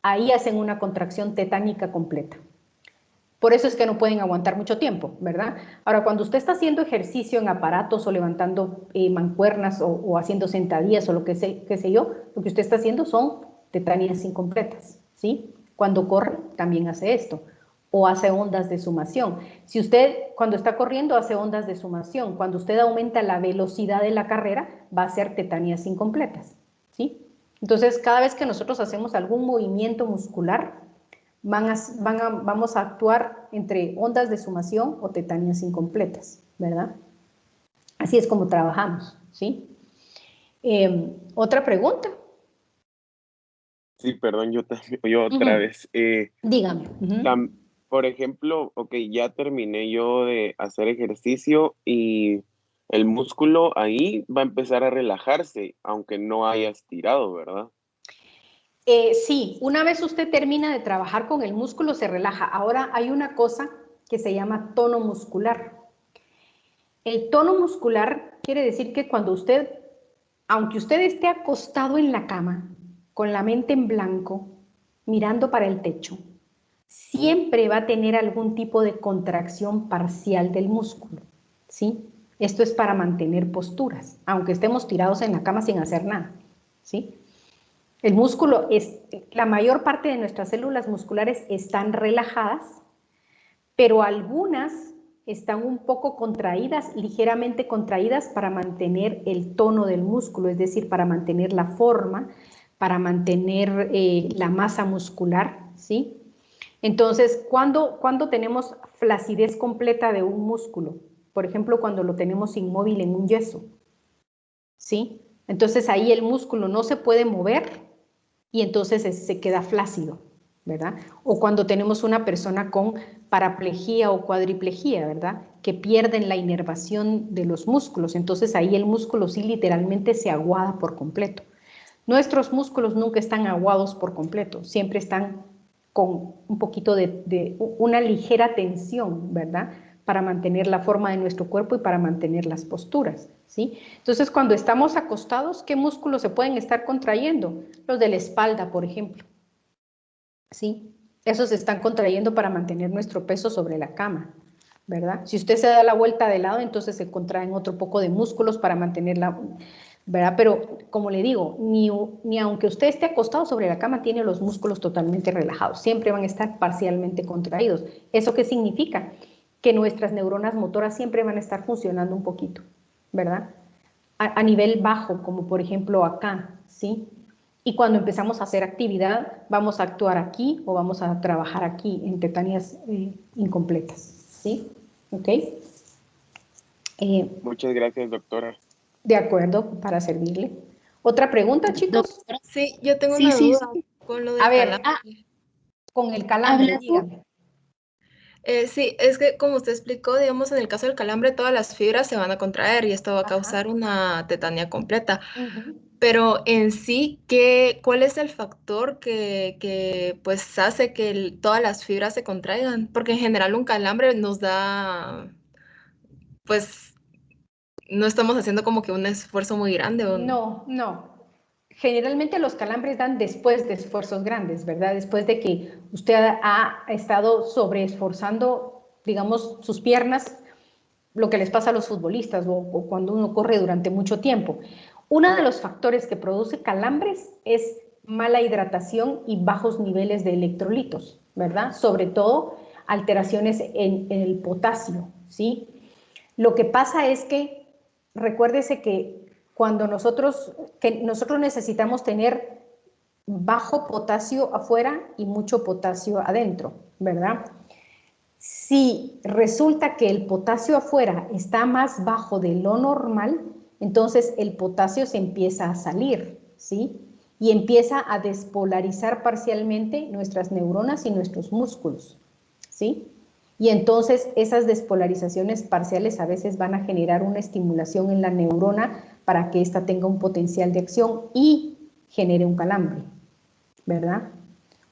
Speaker 1: Ahí hacen una contracción tetánica completa. Por eso es que no pueden aguantar mucho tiempo, ¿verdad? Ahora, cuando usted está haciendo ejercicio en aparatos o levantando mancuernas o haciendo sentadillas o lo que sé yo, lo que usted está haciendo son tetánicas incompletas, ¿sí? Cuando corre, también hace esto. O hace ondas de sumación. Si usted, cuando está corriendo, hace ondas de sumación, cuando usted aumenta la velocidad de la carrera, va a hacer tetánicas incompletas, ¿sí? Entonces, cada vez que nosotros hacemos algún movimiento muscular, vamos a actuar entre ondas de sumación o tetánicas incompletas, ¿verdad? Así es como trabajamos, ¿sí? ¿Otra pregunta?
Speaker 6: Sí, perdón, yo otra vez.
Speaker 1: Dígame.
Speaker 6: Por ejemplo, ok, ya terminé yo de hacer ejercicio y el músculo ahí va a empezar a relajarse, aunque no haya estirado, ¿verdad?
Speaker 1: Sí, una vez usted termina de trabajar con el músculo, se relaja. Ahora hay una cosa que se llama tono muscular. El tono muscular quiere decir que cuando usted, aunque usted esté acostado en la cama, con la mente en blanco, mirando para el techo, siempre va a tener algún tipo de contracción parcial del músculo, ¿sí? Esto es para mantener posturas, aunque estemos tirados en la cama sin hacer nada, ¿sí? El músculo la mayor parte de nuestras células musculares están relajadas, pero algunas están un poco contraídas, ligeramente contraídas para mantener el tono del músculo, es decir, para mantener la forma, para mantener la masa muscular, ¿sí? Entonces, ¿cuándo tenemos flacidez completa de un músculo? Por ejemplo, cuando lo tenemos inmóvil en un yeso, ¿sí? Entonces ahí el músculo no se puede mover y entonces se queda flácido, ¿verdad? O cuando tenemos una persona con paraplegia o cuadriplejía, ¿verdad? Que pierden la inervación de los músculos, entonces ahí el músculo sí literalmente se aguada por completo. Nuestros músculos nunca están aguados por completo, siempre están con un poquito de una ligera tensión, ¿verdad? Para mantener la forma de nuestro cuerpo y para mantener las posturas, ¿sí? Entonces, cuando estamos acostados, ¿qué músculos se pueden estar contrayendo? Los de la espalda, por ejemplo, ¿sí? Esos se están contrayendo para mantener nuestro peso sobre la cama, ¿verdad? Si usted se da la vuelta de lado, entonces se contraen otro poco de músculos para mantenerla, ¿verdad? Pero, como le digo, ni aunque usted esté acostado sobre la cama, tiene los músculos totalmente relajados. Siempre van a estar parcialmente contraídos. ¿Eso qué significa? Que nuestras neuronas motoras siempre van a estar funcionando un poquito, ¿verdad? A nivel bajo, como por ejemplo acá, ¿sí? Y cuando empezamos a hacer actividad, vamos a actuar aquí o vamos a trabajar aquí en tetánicas incompletas, ¿sí? ¿Ok?
Speaker 6: Muchas gracias, doctora.
Speaker 1: De acuerdo, para servirle. ¿Otra pregunta, chicos?
Speaker 3: Doctora,
Speaker 7: Sí, yo tengo
Speaker 3: sí,
Speaker 7: una
Speaker 3: sí,
Speaker 7: duda con lo
Speaker 1: A
Speaker 7: del
Speaker 1: ver,
Speaker 7: calambre.
Speaker 1: con el calambre,
Speaker 3: habla tú.
Speaker 1: dígame.
Speaker 7: Sí, es que como usted explicó, digamos, en el caso del calambre, todas las fibras se van a contraer y esto va a
Speaker 1: Ajá.
Speaker 7: causar una tetanía completa.
Speaker 1: Ujú.
Speaker 7: Pero en sí, ¿cuál es el factor que pues hace que todas las fibras se contraigan? Porque en general un calambre nos da, pues, no estamos haciendo como que un esfuerzo muy grande.
Speaker 1: No, no. Generalmente los calambres dan después de esfuerzos grandes, ¿verdad? Después de que usted ha estado sobreesforzando, digamos, sus piernas, lo que les pasa a los futbolistas o cuando uno corre durante mucho tiempo. Uno de los factores que produce calambres es mala hidratación y bajos niveles de electrolitos, ¿verdad? Sobre todo alteraciones en el potasio, ¿sí? Lo que pasa es que recuérdese que cuando nosotros necesitamos tener bajo potasio afuera y mucho potasio adentro, ¿verdad? Si resulta que el potasio afuera está más bajo de lo normal, entonces el potasio se empieza a salir, ¿sí? Y empieza a despolarizar parcialmente nuestras neuronas y nuestros músculos, ¿sí? Y entonces esas despolarizaciones parciales a veces van a generar una estimulación en la neurona para que ésta tenga un potencial de acción y genere un calambre, ¿verdad?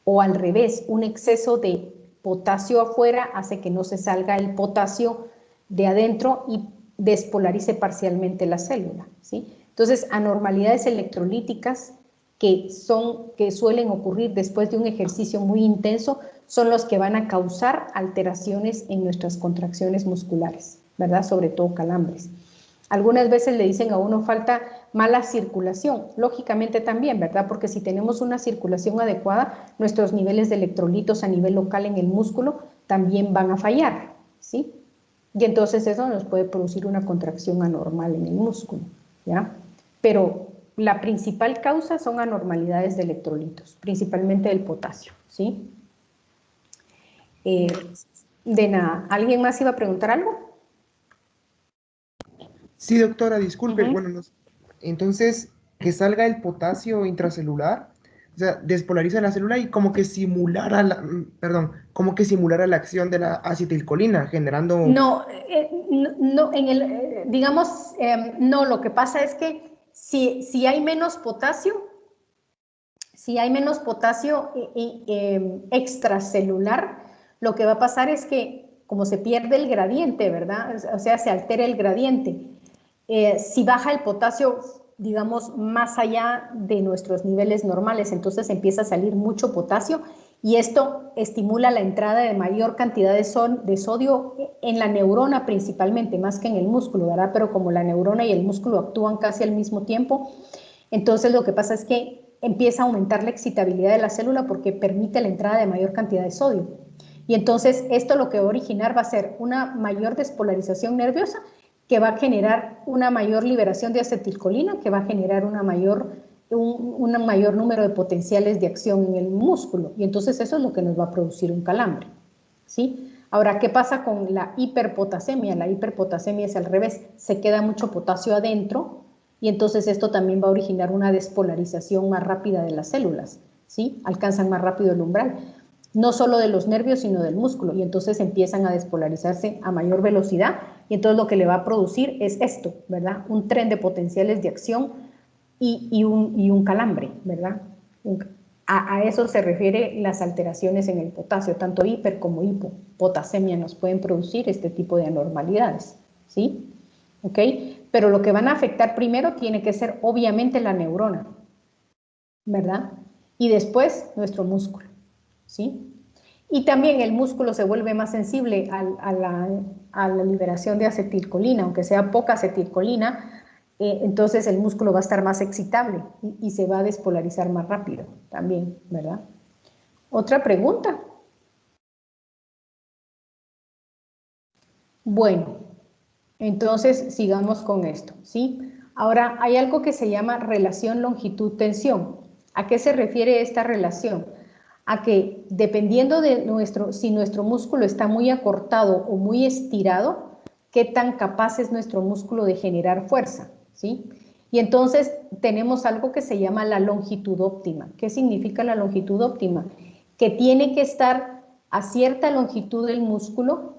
Speaker 1: O al revés, un exceso de potasio afuera hace que no se salga el potasio de adentro y despolarice parcialmente la célula, ¿sí? Entonces, anormalidades electrolíticas que suelen ocurrir después de un ejercicio muy intenso son los que van a causar alteraciones en nuestras contracciones musculares, ¿verdad? Sobre todo calambres. Algunas veces le dicen a uno falta mala circulación, lógicamente también, ¿verdad? Porque si tenemos una circulación adecuada, nuestros niveles de electrolitos a nivel local en el músculo también van a fallar, ¿sí? Y entonces eso nos puede producir una contracción anormal en el músculo, ¿ya? Pero la principal causa son anormalidades de electrolitos, principalmente del potasio, ¿sí? De nada. ¿Alguien más iba a preguntar algo?
Speaker 2: Sí, doctora, disculpe.
Speaker 1: Ujú.
Speaker 2: Bueno, entonces, que salga el potasio intracelular, o sea, despolariza la célula y como que simulara como que simulara la acción de la acetilcolina, generando...
Speaker 1: No, no, digamos, no, lo que pasa es que si hay menos potasio, extracelular, lo que va a pasar es que como se pierde el gradiente, ¿verdad? O sea, se altera el gradiente. Si baja el potasio, digamos, más allá de nuestros niveles normales, entonces empieza a salir mucho potasio y esto estimula la entrada de mayor cantidad de sodio en la neurona principalmente, más que en el músculo, ¿verdad? Pero como la neurona y el músculo actúan casi al mismo tiempo, entonces lo que pasa es que empieza a aumentar la excitabilidad de la célula porque permite la entrada de mayor cantidad de sodio. Y entonces esto lo que va a originar va a ser una mayor despolarización nerviosa que va a generar una mayor liberación de acetilcolina, que va a generar un mayor número de potenciales de acción en el músculo. Y entonces eso es lo que nos va a producir un calambre, ¿sí? Ahora, ¿qué pasa con la hiperpotasemia? La hiperpotasemia es al revés, se queda mucho potasio adentro y entonces esto también va a originar una despolarización más rápida de las células, ¿sí? Alcanzan más rápido el umbral, no solo de los nervios, sino del músculo, y entonces empiezan a despolarizarse a mayor velocidad, y entonces lo que le va a producir es esto, ¿verdad? Un tren de potenciales de acción y un calambre, ¿verdad? A eso se refiere las alteraciones en el potasio, tanto hiper como hipopotasemia nos pueden producir este tipo de anormalidades, ¿sí? ¿Ok? Pero lo que van a afectar primero tiene que ser obviamente la neurona, ¿verdad? Y después nuestro músculo, ¿sí? Y también el músculo se vuelve más sensible a la liberación de acetilcolina, aunque sea poca acetilcolina, entonces el músculo va a estar más excitable y se va a despolarizar más rápido también, ¿verdad? ¿Otra pregunta? Bueno, entonces sigamos con esto, ¿sí? Ahora hay algo que se llama relación longitud-tensión. ¿A qué se refiere esta relación? A que dependiendo de si nuestro músculo está muy acortado o muy estirado, qué tan capaz es nuestro músculo de generar fuerza, ¿sí? Y entonces tenemos algo que se llama la longitud óptima. ¿Qué significa la longitud óptima? Que tiene que estar a cierta longitud del músculo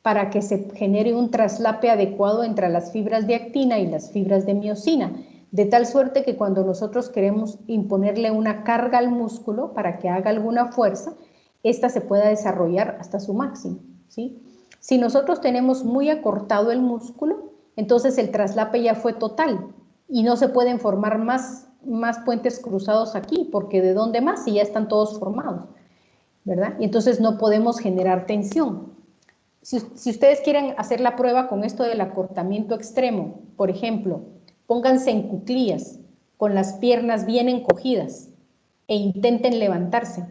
Speaker 1: para que se genere un traslape adecuado entre las fibras de actina y las fibras de miosina, de tal suerte que cuando nosotros queremos imponerle una carga al músculo para que haga alguna fuerza, esta se pueda desarrollar hasta su máximo, ¿sí? Si nosotros tenemos muy acortado el músculo, entonces el traslape ya fue total y no se pueden formar más puentes cruzados aquí, porque ¿de dónde más? Si ya están todos formados, ¿verdad? Y entonces no podemos generar tensión. Si ustedes quieren hacer la prueba con esto del acortamiento extremo, por ejemplo, pónganse en cuclillas, con las piernas bien encogidas e intenten levantarse.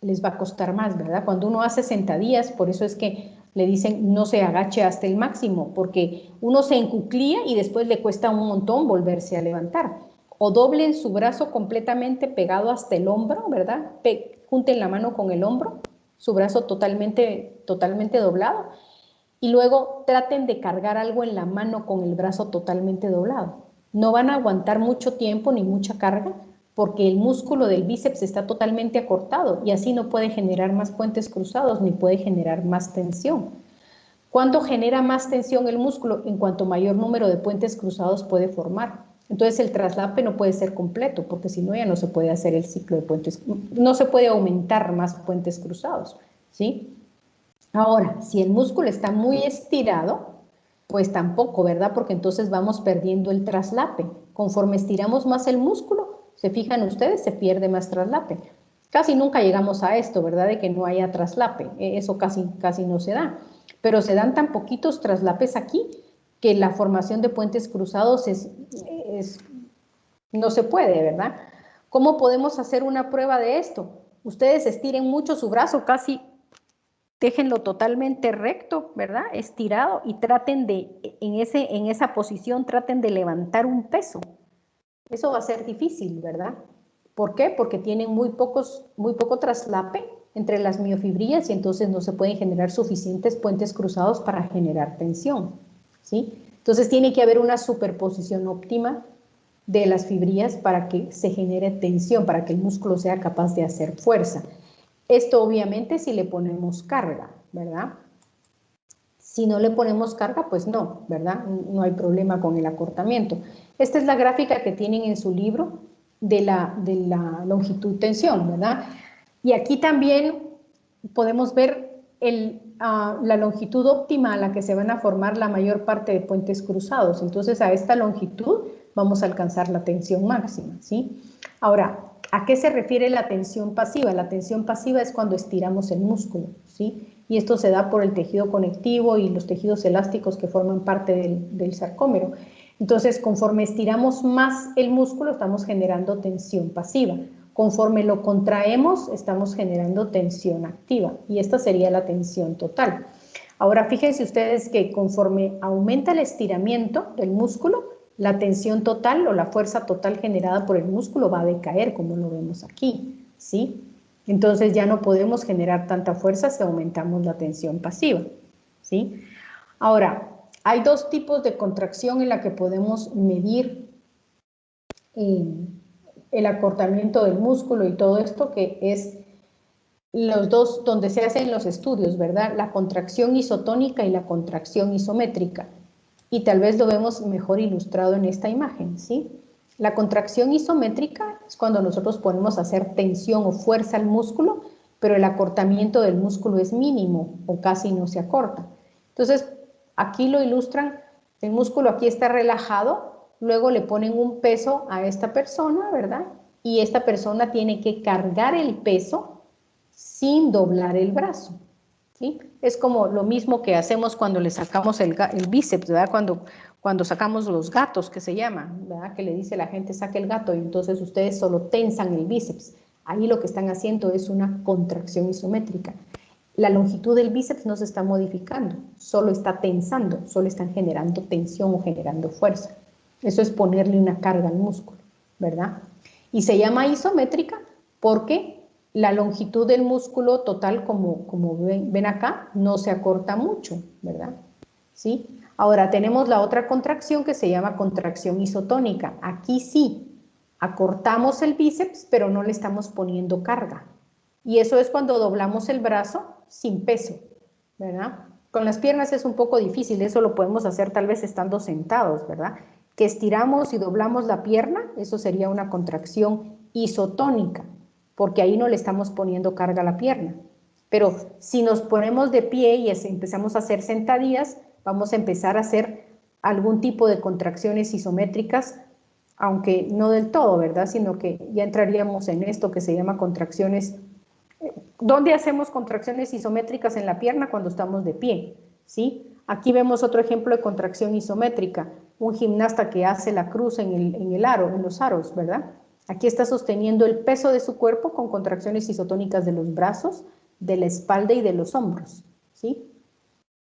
Speaker 1: Les va a costar más, ¿verdad? Cuando uno hace sentadillas, por eso es que le dicen no se agache hasta el máximo, porque uno se encuclilla y después le cuesta un montón volverse a levantar. O doblen su brazo completamente pegado hasta el hombro, ¿verdad? Junten la mano con el hombro, su brazo totalmente doblado, y luego traten de cargar algo en la mano con el brazo totalmente doblado. No van a aguantar mucho tiempo ni mucha carga porque el músculo del bíceps está totalmente acortado y así no puede generar más puentes cruzados ni puede generar más tensión. ¿Cuándo genera más tensión el músculo? En cuanto mayor número de puentes cruzados puede formar. Entonces el traslape no puede ser completo porque si no ya no se puede hacer el ciclo de puentes, no se puede aumentar más puentes cruzados, ¿sí? Ahora, si el músculo está muy estirado, pues tampoco, ¿verdad? Porque entonces vamos perdiendo el traslape. Conforme estiramos más el músculo, se fijan ustedes, se pierde más traslape. Casi nunca llegamos a esto, ¿verdad? De que no haya traslape. Eso casi no se da. Pero se dan tan poquitos traslapes aquí que la formación de puentes cruzados no se puede, ¿verdad? ¿Cómo podemos hacer una prueba de esto? Ustedes estiren mucho su brazo, casi déjenlo totalmente recto, ¿verdad? Estirado, y traten de, en esa posición, traten de levantar un peso. Eso va a ser difícil, ¿verdad? ¿Por qué? Porque tienen muy poco traslape entre las miofibrillas y entonces no se pueden generar suficientes puentes cruzados para generar tensión, ¿sí? Entonces tiene que haber una superposición óptima de las fibrillas para que se genere tensión, para que el músculo sea capaz de hacer fuerza. Esto obviamente si le ponemos carga, ¿verdad? Si no le ponemos carga, pues no, ¿verdad? No hay problema con el acortamiento. Esta es la gráfica que tienen en su libro de la longitud-tensión, ¿verdad? Y aquí también podemos ver la longitud óptima a la que se van a formar la mayor parte de puentes cruzados. Entonces, a esta longitud vamos a alcanzar la tensión máxima, ¿sí? Ahora, ¿a qué se refiere la tensión pasiva? La tensión pasiva es cuando estiramos el músculo, ¿sí? Y esto se da por el tejido conectivo y los tejidos elásticos que forman parte del sarcómero. Entonces, conforme estiramos más el músculo, estamos generando tensión pasiva. Conforme lo contraemos, estamos generando tensión activa. Y esta sería la tensión total. Ahora, fíjense ustedes que conforme aumenta el estiramiento del músculo, la tensión total o la fuerza total generada por el músculo va a decaer, como lo vemos aquí, ¿sí? Entonces ya no podemos generar tanta fuerza si aumentamos la tensión pasiva, ¿sí? Ahora, hay dos tipos de contracción en la que podemos medir el acortamiento del músculo y todo esto, que es los dos donde se hacen los estudios, ¿verdad? La contracción isotónica y la contracción isométrica. Y tal vez lo vemos mejor ilustrado en esta imagen, ¿sí? La contracción isométrica es cuando nosotros ponemos a hacer tensión o fuerza al músculo, pero el acortamiento del músculo es mínimo o casi no se acorta. Entonces, aquí lo ilustran, el músculo aquí está relajado, luego le ponen un peso a esta persona, ¿verdad? Y esta persona tiene que cargar el peso sin doblar el brazo, ¿sí? Es como lo mismo que hacemos cuando le sacamos el bíceps, ¿verdad? Cuando sacamos los gatos, que se llama, ¿verdad? Que le dice la gente, saque el gato, y entonces ustedes solo tensan el bíceps. Ahí lo que están haciendo es una contracción isométrica. La longitud del bíceps no se está modificando, solo está tensando, solo están generando tensión o generando fuerza. Eso es ponerle una carga al músculo, ¿verdad? Y se llama isométrica porque la longitud del músculo total, como ven acá, no se acorta mucho, ¿verdad? ¿Sí? Ahora tenemos la otra contracción que se llama contracción isotónica. Aquí sí, acortamos el bíceps, pero no le estamos poniendo carga. Y eso es cuando doblamos el brazo sin peso, ¿verdad? Con las piernas es un poco difícil, eso lo podemos hacer tal vez estando sentados, ¿verdad? Que estiramos y doblamos la pierna, eso sería una contracción isotónica, porque ahí no le estamos poniendo carga a la pierna. Pero si nos ponemos de pie y empezamos a hacer sentadillas, vamos a empezar a hacer algún tipo de contracciones isométricas, aunque no del todo, ¿verdad? Sino que ya entraríamos en esto que se llama contracciones. ¿Dónde hacemos contracciones isométricas en la pierna? Cuando estamos de pie, ¿sí? Aquí vemos otro ejemplo de contracción isométrica, un gimnasta que hace la cruz en el aro, en los aros, ¿verdad? Aquí está sosteniendo el peso de su cuerpo con contracciones isotónicas de los brazos, de la espalda y de los hombros, ¿sí?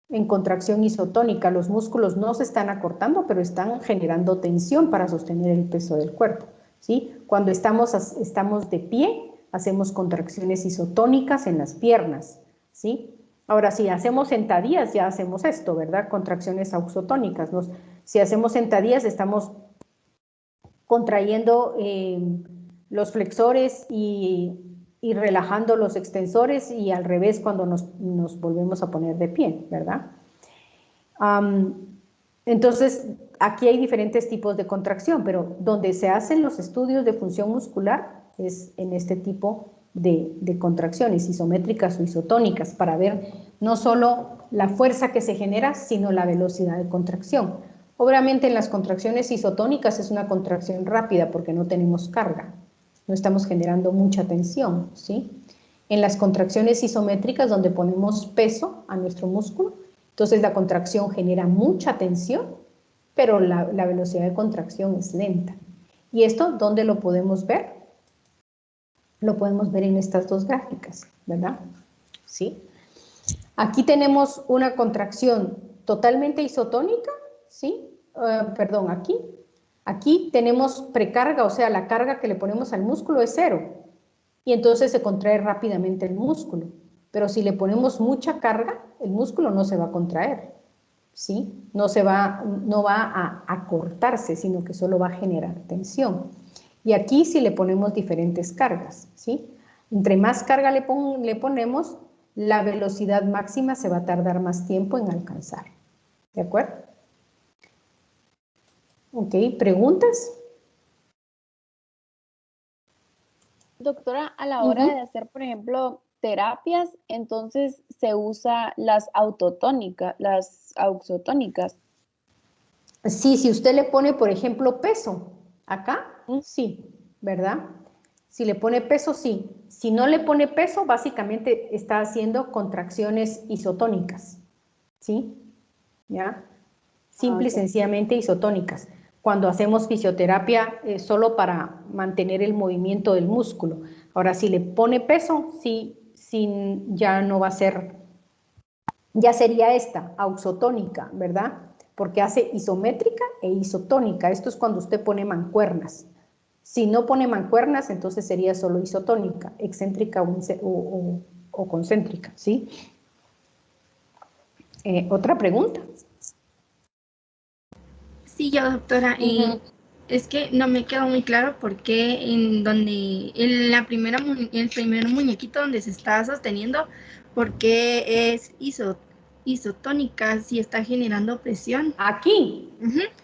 Speaker 1: En contracción isotónica los músculos no se están acortando, pero están generando tensión para sostener el peso del cuerpo, ¿sí? Cuando estamos de pie, hacemos contracciones isotónicas en las piernas, ¿sí? Ahora, si hacemos sentadillas, ya hacemos esto, ¿verdad? Contracciones auxotónicas. Si hacemos sentadillas, estamos contrayendo los flexores y relajando los extensores, y al revés cuando nos volvemos a poner de pie, ¿verdad? Entonces, aquí hay diferentes tipos de contracción, pero donde se hacen los estudios de función muscular es en este tipo de contracciones isométricas o isotónicas para ver no solo la fuerza que se genera, sino la velocidad de contracción. Obviamente en las contracciones isotónicas es una contracción rápida porque no tenemos carga, no estamos generando mucha tensión, ¿sí? En las contracciones isométricas donde ponemos peso a nuestro músculo, entonces la contracción genera mucha tensión, pero la velocidad de contracción es lenta. ¿Y esto dónde lo podemos ver? Lo podemos ver en estas dos gráficas, ¿verdad? ¿Sí? Aquí tenemos una contracción totalmente isotónica, ¿sí? Perdón, aquí. Aquí tenemos precarga, o sea, la carga que le ponemos al músculo es 0. Y entonces se contrae rápidamente el músculo. Pero si le ponemos mucha carga, el músculo no se va a contraer, ¿sí? No va a cortarse, sino que solo va a generar tensión. Y aquí sí le ponemos diferentes cargas, ¿sí? Entre más carga le ponemos, la velocidad máxima se va a tardar más tiempo en alcanzar. ¿De acuerdo? Ok, ¿preguntas?
Speaker 5: Doctora, a la hora de hacer, por ejemplo, terapias, entonces se usa las autotónicas, las auxotónicas.
Speaker 1: Sí, si usted le pone, por ejemplo, peso, acá, sí, ¿verdad? Si le pone peso, sí. Si no le pone peso, básicamente está haciendo contracciones isotónicas, ¿sí? ¿Ya? Simple y sencillamente isotónicas. Cuando hacemos fisioterapia solo para mantener el movimiento del músculo. Ahora, si le pone peso, sí, ya no va a ser, ya sería esta, auxotónica, ¿verdad? Porque hace isométrica e isotónica. Esto es cuando usted pone mancuernas. Si no pone mancuernas, entonces sería solo isotónica, excéntrica o concéntrica, ¿sí? ¿Otra pregunta?
Speaker 8: Sí, yo, doctora, y es que no me quedó muy claro por qué en el primer muñequito donde se está sosteniendo, por qué es isotónica si está generando presión.
Speaker 1: Aquí.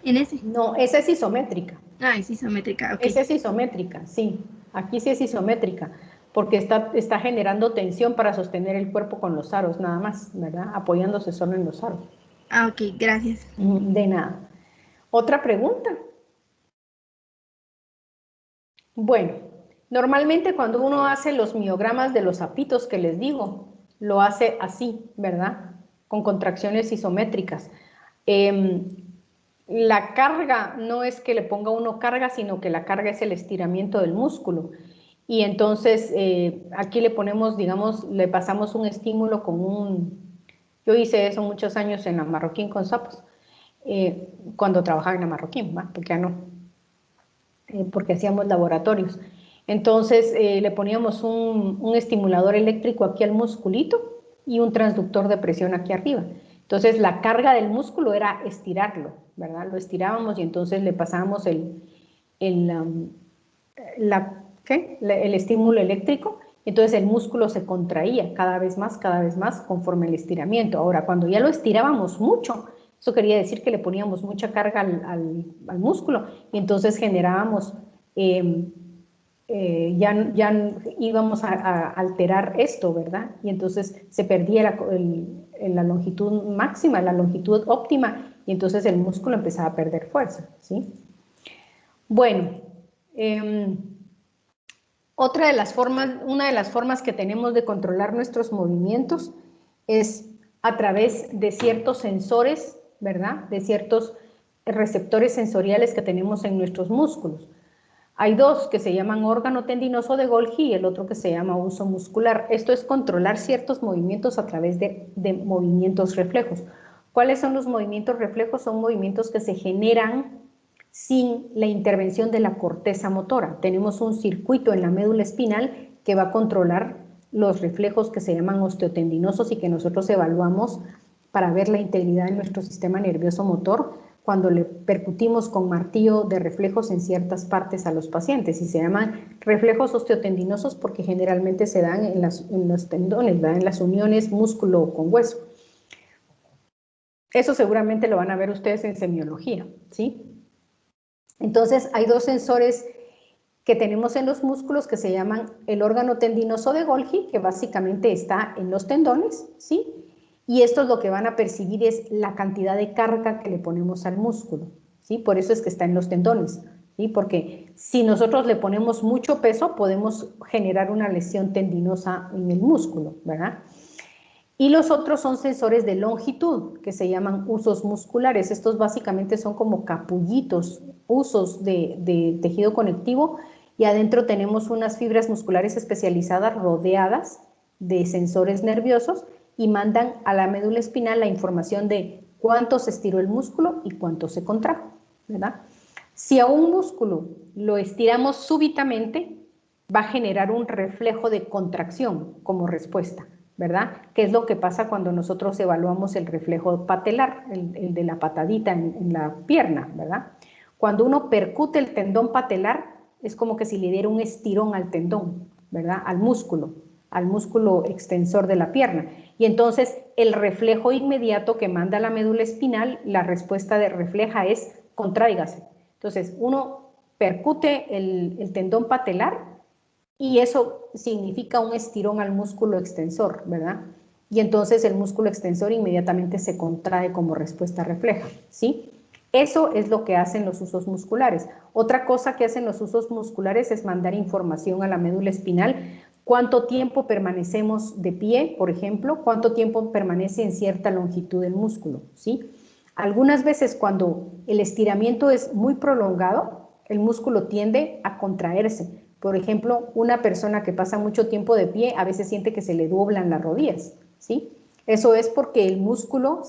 Speaker 8: En ese.
Speaker 1: No, esa es isométrica.
Speaker 8: Ah, es isométrica, ok.
Speaker 1: Esa es isométrica, sí. Aquí sí es isométrica, porque está generando tensión para sostener el cuerpo con los aros, nada más, ¿verdad? Apoyándose solo en los aros.
Speaker 8: Ah, ok, gracias.
Speaker 1: De nada. ¿Otra pregunta? Bueno, normalmente cuando uno hace los miogramas de los sapitos que les digo, lo hace así, ¿verdad? Con contracciones isométricas. La carga no es que le ponga uno carga, sino que la carga es el estiramiento del músculo. Y entonces aquí le ponemos, digamos, le pasamos un estímulo yo hice eso muchos años en la Marroquín con sapos, cuando trabajaba en la Marroquín, ¿va? Porque ya no, porque hacíamos laboratorios. Entonces le poníamos un estimulador eléctrico aquí al musculito y un transductor de presión aquí arriba. Entonces la carga del músculo era estirarlo, ¿verdad? Lo estirábamos y entonces le pasábamos el estímulo eléctrico, entonces el músculo se contraía cada vez más conforme el estiramiento. Ahora, cuando ya lo estirábamos mucho, eso quería decir que le poníamos mucha carga al músculo y entonces generábamos, ya íbamos a alterar esto, ¿verdad? Y entonces se perdía la longitud máxima, la longitud óptima, y entonces el músculo empezaba a perder fuerza, ¿sí? Bueno, una de las formas que tenemos de controlar nuestros movimientos es a través de ciertos sensores, ¿verdad? De ciertos receptores sensoriales que tenemos en nuestros músculos. Hay dos que se llaman órgano tendinoso de Golgi y el otro que se llama uso muscular. Esto es controlar ciertos movimientos a través de movimientos reflejos. ¿Cuáles son los movimientos reflejos? Son movimientos que se generan sin la intervención de la corteza motora. Tenemos un circuito en la médula espinal que va a controlar los reflejos que se llaman osteotendinosos y que nosotros evaluamos para ver la integridad de nuestro sistema nervioso motor cuando le percutimos con martillo de reflejos en ciertas partes a los pacientes, y se llaman reflejos osteotendinosos porque generalmente se dan en los tendones, ¿verdad? En las uniones músculo con hueso. Eso seguramente lo van a ver ustedes en semiología, ¿sí? Entonces hay dos sensores que tenemos en los músculos que se llaman el órgano tendinoso de Golgi, que básicamente está en los tendones, ¿sí? Y estos lo que van a percibir es la cantidad de carga que le ponemos al músculo, ¿sí? Por eso es que está en los tendones, ¿sí? Porque si nosotros le ponemos mucho peso, podemos generar una lesión tendinosa en el músculo, ¿verdad? Y los otros son sensores de longitud, que se llaman usos musculares. Estos básicamente son como capullitos, usos de tejido conectivo, y adentro tenemos unas fibras musculares especializadas rodeadas de sensores nerviosos y mandan a la médula espinal la información de cuánto se estiró el músculo y cuánto se contrajo, ¿verdad? Si a un músculo lo estiramos súbitamente, va a generar un reflejo de contracción como respuesta, ¿verdad? ¿Qué es lo que pasa cuando nosotros evaluamos el reflejo patelar, el de la patadita en la pierna, ¿verdad? Cuando uno percute el tendón patelar, es como que si le diera un estirón al tendón, ¿verdad? Al músculo extensor de la pierna. Y entonces el reflejo inmediato que manda la médula espinal, la respuesta de refleja es contráigase. Entonces uno percute el tendón patelar y eso significa un estirón al músculo extensor, ¿verdad? Y entonces el músculo extensor inmediatamente se contrae como respuesta refleja, ¿sí? Eso es lo que hacen los usos musculares. Otra cosa que hacen los usos musculares es mandar información a la médula espinal. ¿Cuánto tiempo permanecemos de pie, por ejemplo? ¿Cuánto tiempo permanece en cierta longitud el músculo? ¿Sí? Algunas veces cuando el estiramiento es muy prolongado, el músculo tiende a contraerse. Por ejemplo, una persona que pasa mucho tiempo de pie a veces siente que se le doblan las rodillas, ¿sí? Eso es porque el músculo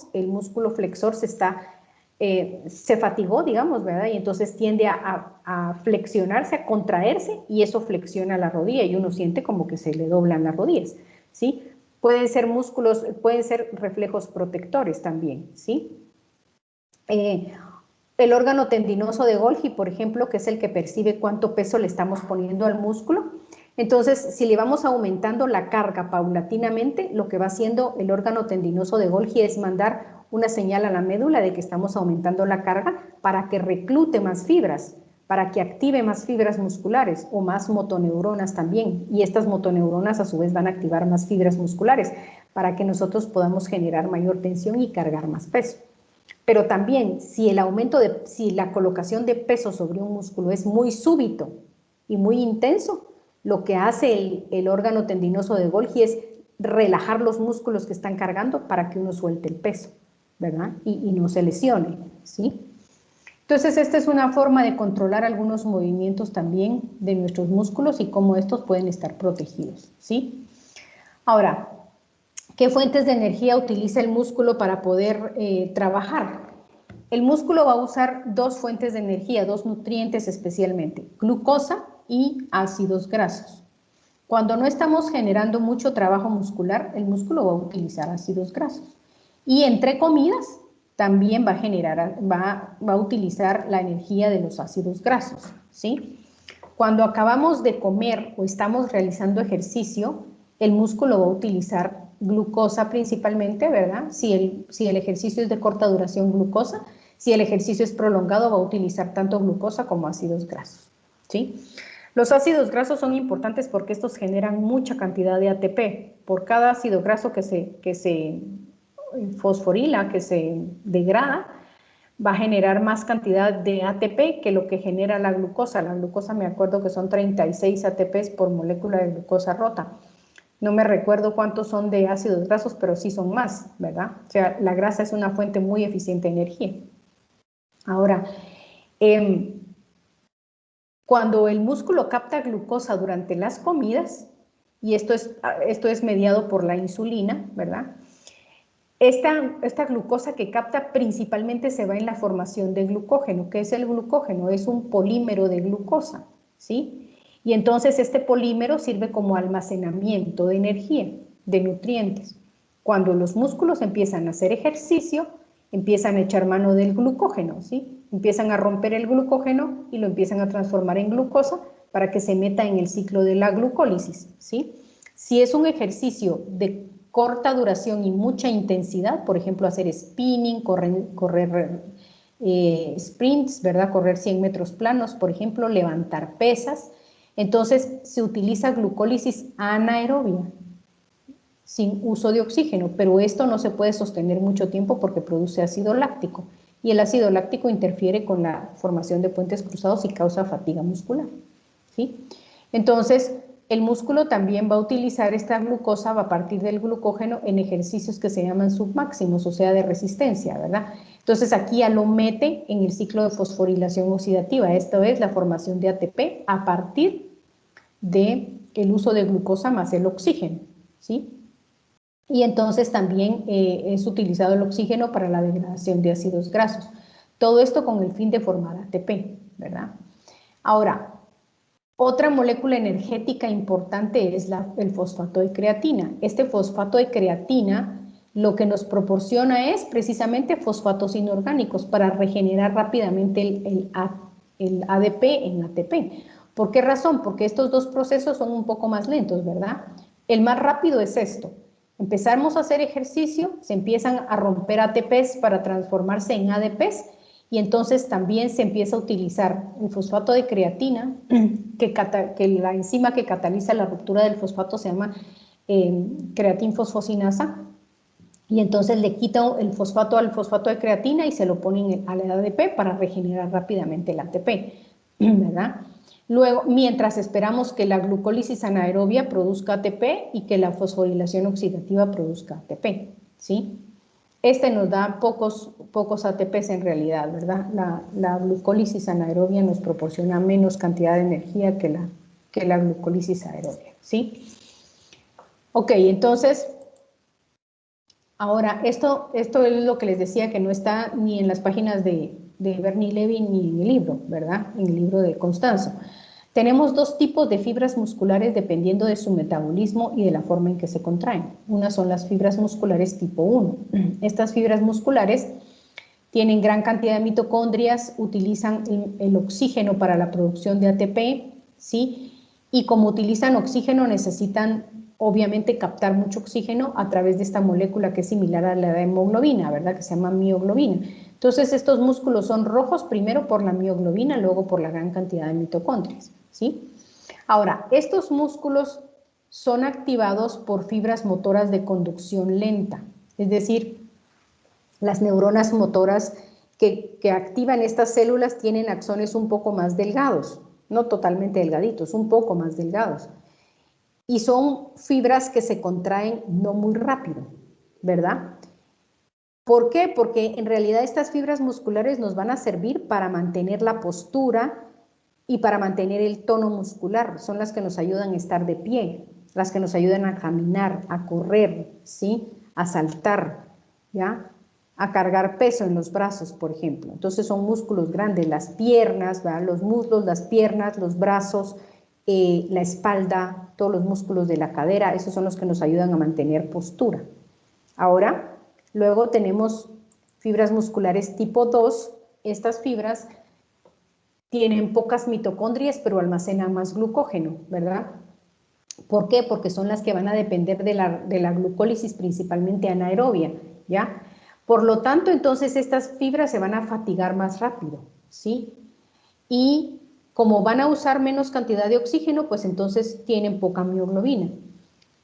Speaker 1: flexor se fatigó, digamos, ¿verdad? Y entonces tiende a flexionarse, a contraerse, y eso flexiona la rodilla y uno siente como que se le doblan las rodillas, ¿sí? Pueden ser músculos, pueden ser reflejos protectores también, ¿sí? El órgano tendinoso de Golgi, por ejemplo, que es el que percibe cuánto peso le estamos poniendo al músculo. Entonces, si le vamos aumentando la carga paulatinamente, lo que va haciendo el órgano tendinoso de Golgi es mandar una señal a la médula de que estamos aumentando la carga para que reclute más fibras, para que active más fibras musculares o más motoneuronas también. Y estas motoneuronas a su vez van a activar más fibras musculares para que nosotros podamos generar mayor tensión y cargar más peso. Pero también si la colocación de peso sobre un músculo es muy súbito y muy intenso, lo que hace el órgano tendinoso de Golgi es relajar los músculos que están cargando para que uno suelte el peso, ¿verdad? Y no se lesione, ¿sí? Entonces, esta es una forma de controlar algunos movimientos también de nuestros músculos y cómo estos pueden estar protegidos, ¿sí? Ahora, ¿qué fuentes de energía utiliza el músculo para poder trabajar? El músculo va a usar dos fuentes de energía, dos nutrientes especialmente, glucosa y ácidos grasos. Cuando no estamos generando mucho trabajo muscular, el músculo va a utilizar ácidos grasos. Y entre comidas también va a utilizar la energía de los ácidos grasos, ¿sí? Cuando acabamos de comer o estamos realizando ejercicio, el músculo va a utilizar glucosa principalmente, ¿verdad? Si el ejercicio es de corta duración, glucosa. Si el ejercicio es prolongado, va a utilizar tanto glucosa como ácidos grasos, ¿sí? Los ácidos grasos son importantes porque estos generan mucha cantidad de ATP. Por cada ácido graso que se fosforila, que se degrada, va a generar más cantidad de ATP que lo que genera la glucosa. La glucosa me acuerdo que son 36 ATPs por molécula de glucosa rota. No me recuerdo cuántos son de ácidos grasos, pero sí son más, ¿verdad? O sea, la grasa es una fuente muy eficiente de energía. Ahora, cuando el músculo capta glucosa durante las comidas, y esto es mediado por la insulina, ¿verdad? Esta glucosa que capta principalmente se va en la formación de glucógeno. ¿Qué es el glucógeno? Es un polímero de glucosa, ¿sí? Y entonces este polímero sirve como almacenamiento de energía, de nutrientes. Cuando los músculos empiezan a hacer ejercicio, empiezan a echar mano del glucógeno, ¿sí? Empiezan a romper el glucógeno y lo empiezan a transformar en glucosa para que se meta en el ciclo de la glucólisis, ¿sí? Si es un ejercicio de corta duración y mucha intensidad, por ejemplo, hacer spinning, correr sprints, ¿verdad? Correr 100 metros planos, por ejemplo, levantar pesas, Entonces se utiliza glucólisis anaerobia, sin uso de oxígeno, pero esto no se puede sostener mucho tiempo porque produce ácido láctico y el ácido láctico interfiere con la formación de puentes cruzados y causa fatiga muscular, ¿sí? Entonces, el músculo también va a utilizar esta glucosa a partir del glucógeno en ejercicios que se llaman submáximos, o sea, de resistencia, ¿verdad? Entonces, aquí ya lo mete en el ciclo de fosforilación oxidativa, esto es la formación de ATP a partir del uso de glucosa más el oxígeno, ¿sí? Y entonces también es utilizado el oxígeno para la degradación de ácidos grasos. Todo esto con el fin de formar ATP, ¿verdad? Ahora, otra molécula energética importante es el fosfato de creatina. Este fosfato de creatina lo que nos proporciona es precisamente fosfatos inorgánicos para regenerar rápidamente el ADP en ATP. ¿Por qué razón? Porque estos dos procesos son un poco más lentos, ¿verdad? El más rápido es esto. Empezamos a hacer ejercicio, se empiezan a romper ATPs para transformarse en ADPs y entonces también se empieza a utilizar el fosfato de creatina, que la enzima que cataliza la ruptura del fosfato se llama creatinfosfosinasa, y entonces le quita el fosfato al fosfato de creatina y se lo ponen al ADP para regenerar rápidamente el ATP, ¿verdad? Luego, mientras esperamos que la glucólisis anaerobia produzca ATP y que la fosforilación oxidativa produzca ATP, ¿sí? Este nos da pocos ATPs en realidad, ¿verdad? La glucólisis anaerobia nos proporciona menos cantidad de energía que la glucólisis aerobia, ¿sí? Ok, entonces, ahora, esto es lo que les decía que no está ni en las páginas de Bernie Levy ni en el libro, ¿verdad? En el libro de Constanzo. Tenemos dos tipos de fibras musculares dependiendo de su metabolismo y de la forma en que se contraen. Unas son las fibras musculares tipo 1. Estas fibras musculares tienen gran cantidad de mitocondrias, utilizan el oxígeno para la producción de ATP, ¿sí? Y como utilizan oxígeno necesitan obviamente captar mucho oxígeno a través de esta molécula que es similar a la hemoglobina, ¿verdad? Que se llama mioglobina. Entonces estos músculos son rojos primero por la mioglobina, luego por la gran cantidad de mitocondrias, ¿sí? Ahora, estos músculos son activados por fibras motoras de conducción lenta, es decir, las neuronas motoras que activan estas células tienen axones un poco más delgados, no totalmente delgaditos, un poco más delgados. Y son fibras que se contraen no muy rápido, ¿verdad? ¿Por qué? Porque en realidad estas fibras musculares nos van a servir para mantener la postura y para mantener el tono muscular. Son las que nos ayudan a estar de pie, las que nos ayudan a caminar, a correr, ¿sí? A saltar, ¿ya? A cargar peso en los brazos, por ejemplo. Entonces son músculos grandes, las piernas, ¿verdad? Los muslos, las piernas, los brazos, la espalda, todos los músculos de la cadera, esos son los que nos ayudan a mantener postura. Ahora, luego tenemos fibras musculares tipo 2. Estas fibras tienen pocas mitocondrias, pero almacenan más glucógeno, ¿verdad? ¿Por qué? Porque son las que van a depender de la glucólisis principalmente anaerobia, ¿ya? Por lo tanto, entonces estas fibras se van a fatigar más rápido, ¿sí? Y como van a usar menos cantidad de oxígeno, pues entonces tienen poca mioglobina.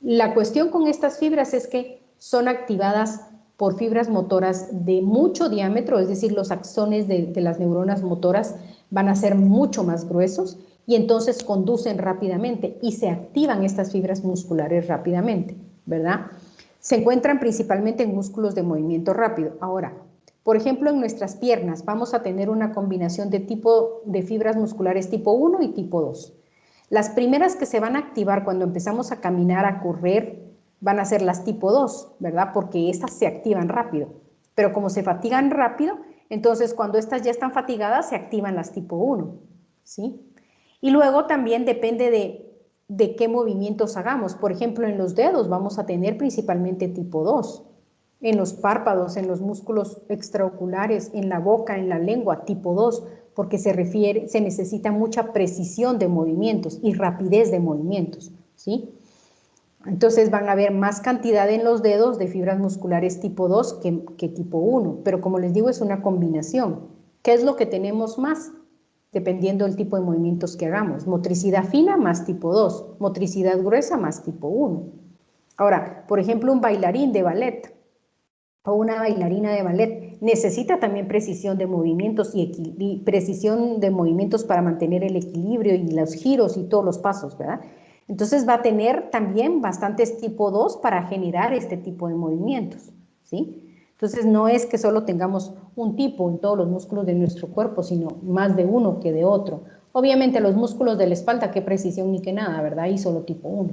Speaker 1: La cuestión con estas fibras es que son activadas por fibras motoras de mucho diámetro, es decir, los axones de las neuronas motoras van a ser mucho más gruesos y entonces conducen rápidamente y se activan estas fibras musculares rápidamente, ¿verdad? Se encuentran principalmente en músculos de movimiento rápido. Ahora, por ejemplo, en nuestras piernas vamos a tener una combinación de fibras musculares tipo 1 y tipo 2. Las primeras que se van a activar cuando empezamos a caminar, a correr, van a ser las tipo 2, ¿verdad? Porque estas se activan rápido. Pero como se fatigan rápido, entonces cuando estas ya están fatigadas, se activan las tipo 1, ¿sí? Y luego también depende de qué movimientos hagamos. Por ejemplo, en los dedos vamos a tener principalmente tipo 2. En los párpados, en los músculos extraoculares, en la boca, en la lengua, tipo 2, porque se necesita mucha precisión de movimientos y rapidez de movimientos, ¿sí? Entonces van a haber más cantidad en los dedos de fibras musculares tipo 2 que tipo 1, pero como les digo es una combinación. ¿Qué es lo que tenemos más? dependiendo del tipo de movimientos que hagamos. Motricidad fina más tipo 2, motricidad gruesa más tipo 1. Ahora, por ejemplo, un bailarín de ballet o una bailarina de ballet necesita también precisión de movimientos y precisión de movimientos para mantener el equilibrio y los giros y todos los pasos, ¿verdad? Entonces va a tener también bastantes tipo 2 para generar este tipo de movimientos, ¿sí? Entonces no es que solo tengamos un tipo en todos los músculos de nuestro cuerpo, sino más de uno que de otro. Obviamente los músculos de la espalda, qué precisión ni qué nada, ¿verdad? Y solo tipo 1,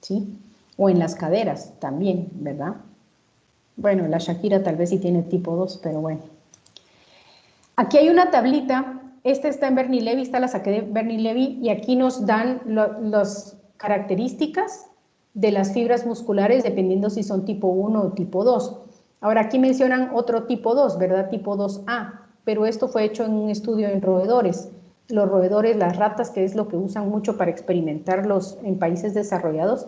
Speaker 1: ¿sí? O en las caderas también, ¿verdad? Bueno, la Shakira tal vez sí tiene tipo 2, pero bueno. Aquí hay una tablita, esta está en Bernie Levy, esta la saqué de Bernie Levy, y aquí nos dan las características de las fibras musculares dependiendo si son tipo 1 o tipo 2. Ahora aquí mencionan otro tipo 2, ¿verdad? Tipo 2A, pero esto fue hecho en un estudio en roedores. Los roedores, las ratas, que es lo que usan mucho para experimentarlos en países desarrollados,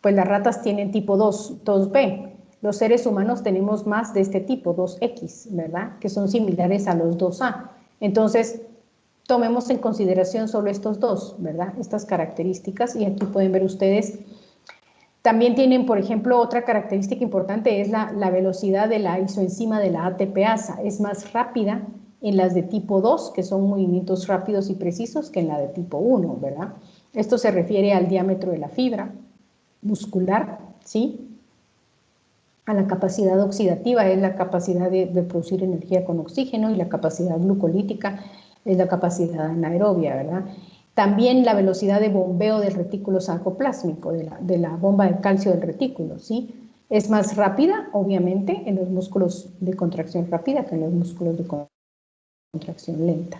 Speaker 1: pues las ratas tienen tipo 2, 2B. Los seres humanos tenemos más de este tipo, 2X, ¿verdad? Que son similares a los 2A. Entonces, tomemos en consideración solo estos dos, ¿verdad? Estas características, y aquí pueden ver ustedes. También tienen, por ejemplo, otra característica importante es la velocidad de la isoenzima de la ATPasa. Es más rápida en las de tipo 2, que son movimientos rápidos y precisos, que en la de tipo 1, ¿verdad? Esto se refiere al diámetro de la fibra muscular, ¿sí? A la capacidad oxidativa, es la capacidad de producir energía con oxígeno, y la capacidad glucolítica es la capacidad anaerobia, ¿verdad? También la velocidad de bombeo del retículo sarcoplásmico, de la bomba de calcio del retículo, ¿sí? Es más rápida, obviamente, en los músculos de contracción rápida que en los músculos de contracción lenta.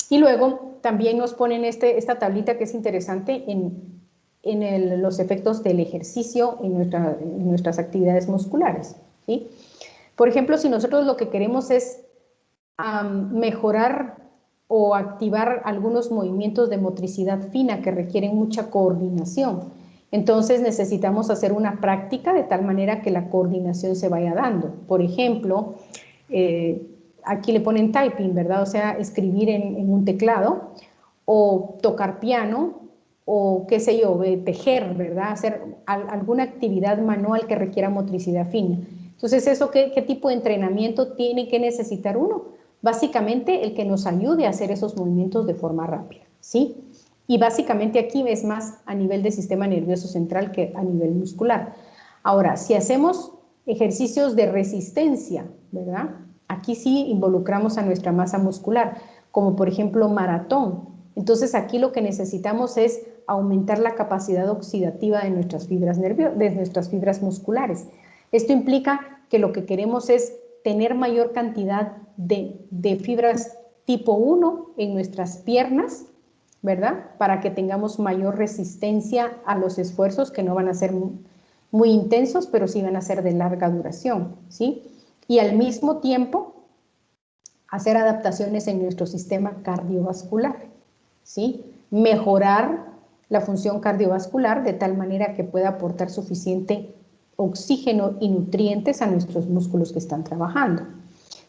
Speaker 1: Y luego también nos ponen esta tablita que es interesante en los efectos del ejercicio en nuestras actividades musculares, ¿sí? Por ejemplo, si nosotros lo que queremos es mejorar o activar algunos movimientos de motricidad fina que requieren mucha coordinación, entonces necesitamos hacer una práctica de tal manera que la coordinación se vaya dando. Por ejemplo, aquí le ponen typing, ¿verdad? O sea, escribir en un teclado, o tocar piano, o qué sé yo, tejer, ¿verdad? Hacer alguna actividad manual que requiera motricidad fina. Entonces, ¿eso qué tipo de entrenamiento tiene que necesitar uno? Básicamente, el que nos ayude a hacer esos movimientos de forma rápida, ¿sí? Y básicamente aquí es más a nivel del sistema nervioso central que a nivel muscular. Ahora, si hacemos ejercicios de resistencia, ¿verdad? Aquí sí involucramos a nuestra masa muscular, como por ejemplo maratón. Entonces aquí lo que necesitamos es aumentar la capacidad oxidativa de nuestras fibras de nuestras fibras musculares. Esto implica que lo que queremos es tener mayor cantidad de fibras tipo 1 en nuestras piernas, ¿verdad? Para que tengamos mayor resistencia a los esfuerzos, que no van a ser muy intensos, pero sí van a ser de larga duración, ¿sí? Y al mismo tiempo hacer adaptaciones en nuestro sistema cardiovascular, ¿sí? Mejorar la función cardiovascular de tal manera que pueda aportar suficiente oxígeno y nutrientes a nuestros músculos que están trabajando.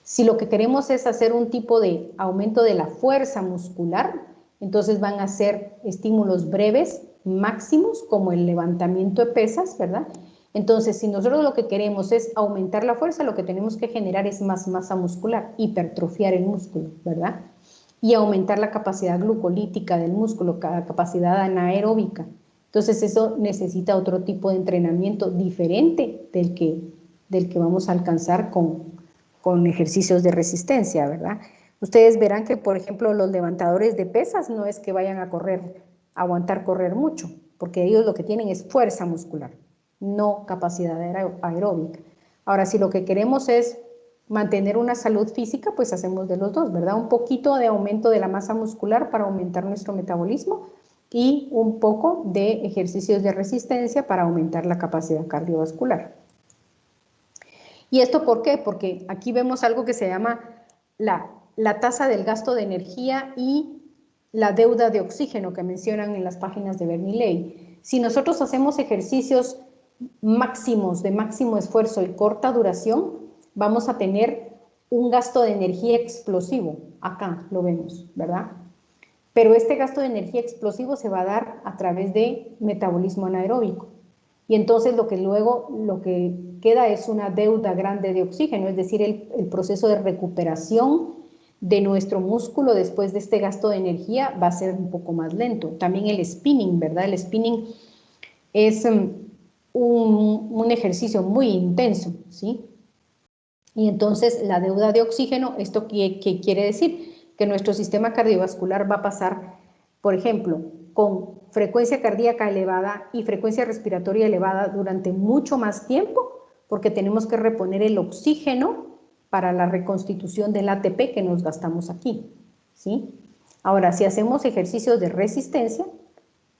Speaker 1: Si lo que queremos es hacer un tipo de aumento de la fuerza muscular, entonces van a ser estímulos breves, máximos, como el levantamiento de pesas, ¿verdad? Entonces, si nosotros lo que queremos es aumentar la fuerza, lo que tenemos que generar es más masa muscular, hipertrofiar el músculo, ¿verdad? Y aumentar la capacidad glucolítica del músculo, la capacidad anaeróbica. Entonces, eso necesita otro tipo de entrenamiento diferente del que vamos a alcanzar con ejercicios de resistencia, ¿verdad? Ustedes verán que, por ejemplo, los levantadores de pesas no es que vayan a aguantar correr mucho, porque ellos lo que tienen es fuerza muscular, no capacidad aeróbica. Ahora, si lo que queremos es mantener una salud física, pues hacemos de los dos, ¿verdad? Un poquito de aumento de la masa muscular para aumentar nuestro metabolismo, y un poco de ejercicios de resistencia para aumentar la capacidad cardiovascular. ¿Y esto por qué? Porque aquí vemos algo que se llama la tasa del gasto de energía y la deuda de oxígeno que mencionan en las páginas de Bernie Levy. Si nosotros hacemos ejercicios máximos, de máximo esfuerzo y corta duración, vamos a tener un gasto de energía explosivo. Acá lo vemos, ¿verdad? Pero este gasto de energía explosivo se va a dar a través de metabolismo anaeróbico. Y entonces lo que queda es una deuda grande de oxígeno, es decir, el proceso de recuperación de nuestro músculo después de este gasto de energía va a ser un poco más lento. También el spinning, ¿verdad? El spinning es un ejercicio muy intenso, ¿sí? Y entonces la deuda de oxígeno, ¿esto qué quiere decir? Que nuestro sistema cardiovascular va a pasar, por ejemplo, con frecuencia cardíaca elevada y frecuencia respiratoria elevada durante mucho más tiempo, porque tenemos que reponer el oxígeno para la reconstitución del ATP que nos gastamos aquí, ¿sí? Ahora, si hacemos ejercicios de resistencia,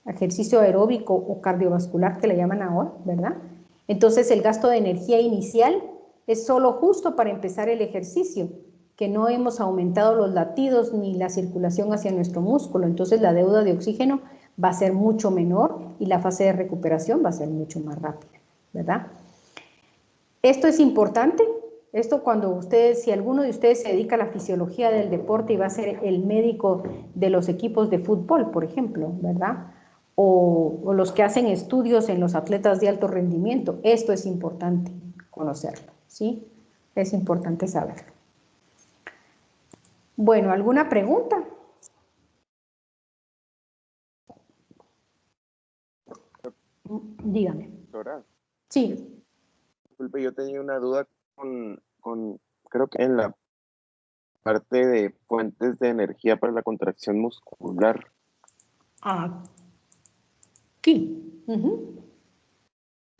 Speaker 1: ejercicio aeróbico o cardiovascular que le llaman ahora, ¿verdad? Entonces el gasto de energía inicial es solo justo para empezar el ejercicio, que no hemos aumentado los latidos ni la circulación hacia nuestro músculo, entonces la deuda de oxígeno va a ser mucho menor y la fase de recuperación va a ser mucho más rápida, ¿verdad? Esto es importante, esto cuando ustedes, si alguno de ustedes se dedica a la fisiología del deporte y va a ser el médico de los equipos de fútbol, por ejemplo, ¿verdad? O los que hacen estudios en los atletas de alto rendimiento, esto es importante conocerlo, ¿sí? Es importante saberlo. Bueno, ¿alguna pregunta? Dígame.
Speaker 6: Doctora,
Speaker 1: Sí.
Speaker 6: disculpe, yo tenía una duda creo que en la parte de fuentes de energía para la contracción muscular.
Speaker 1: Aquí.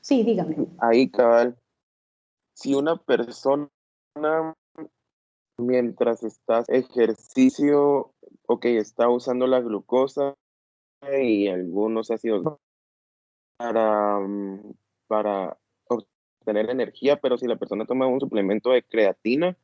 Speaker 1: Sí, dígame.
Speaker 6: Ahí, cabal, si una persona mientras está ejercicio, ok, está usando la glucosa y algunos ácidos para obtener energía, pero si la persona toma un suplemento de creatina,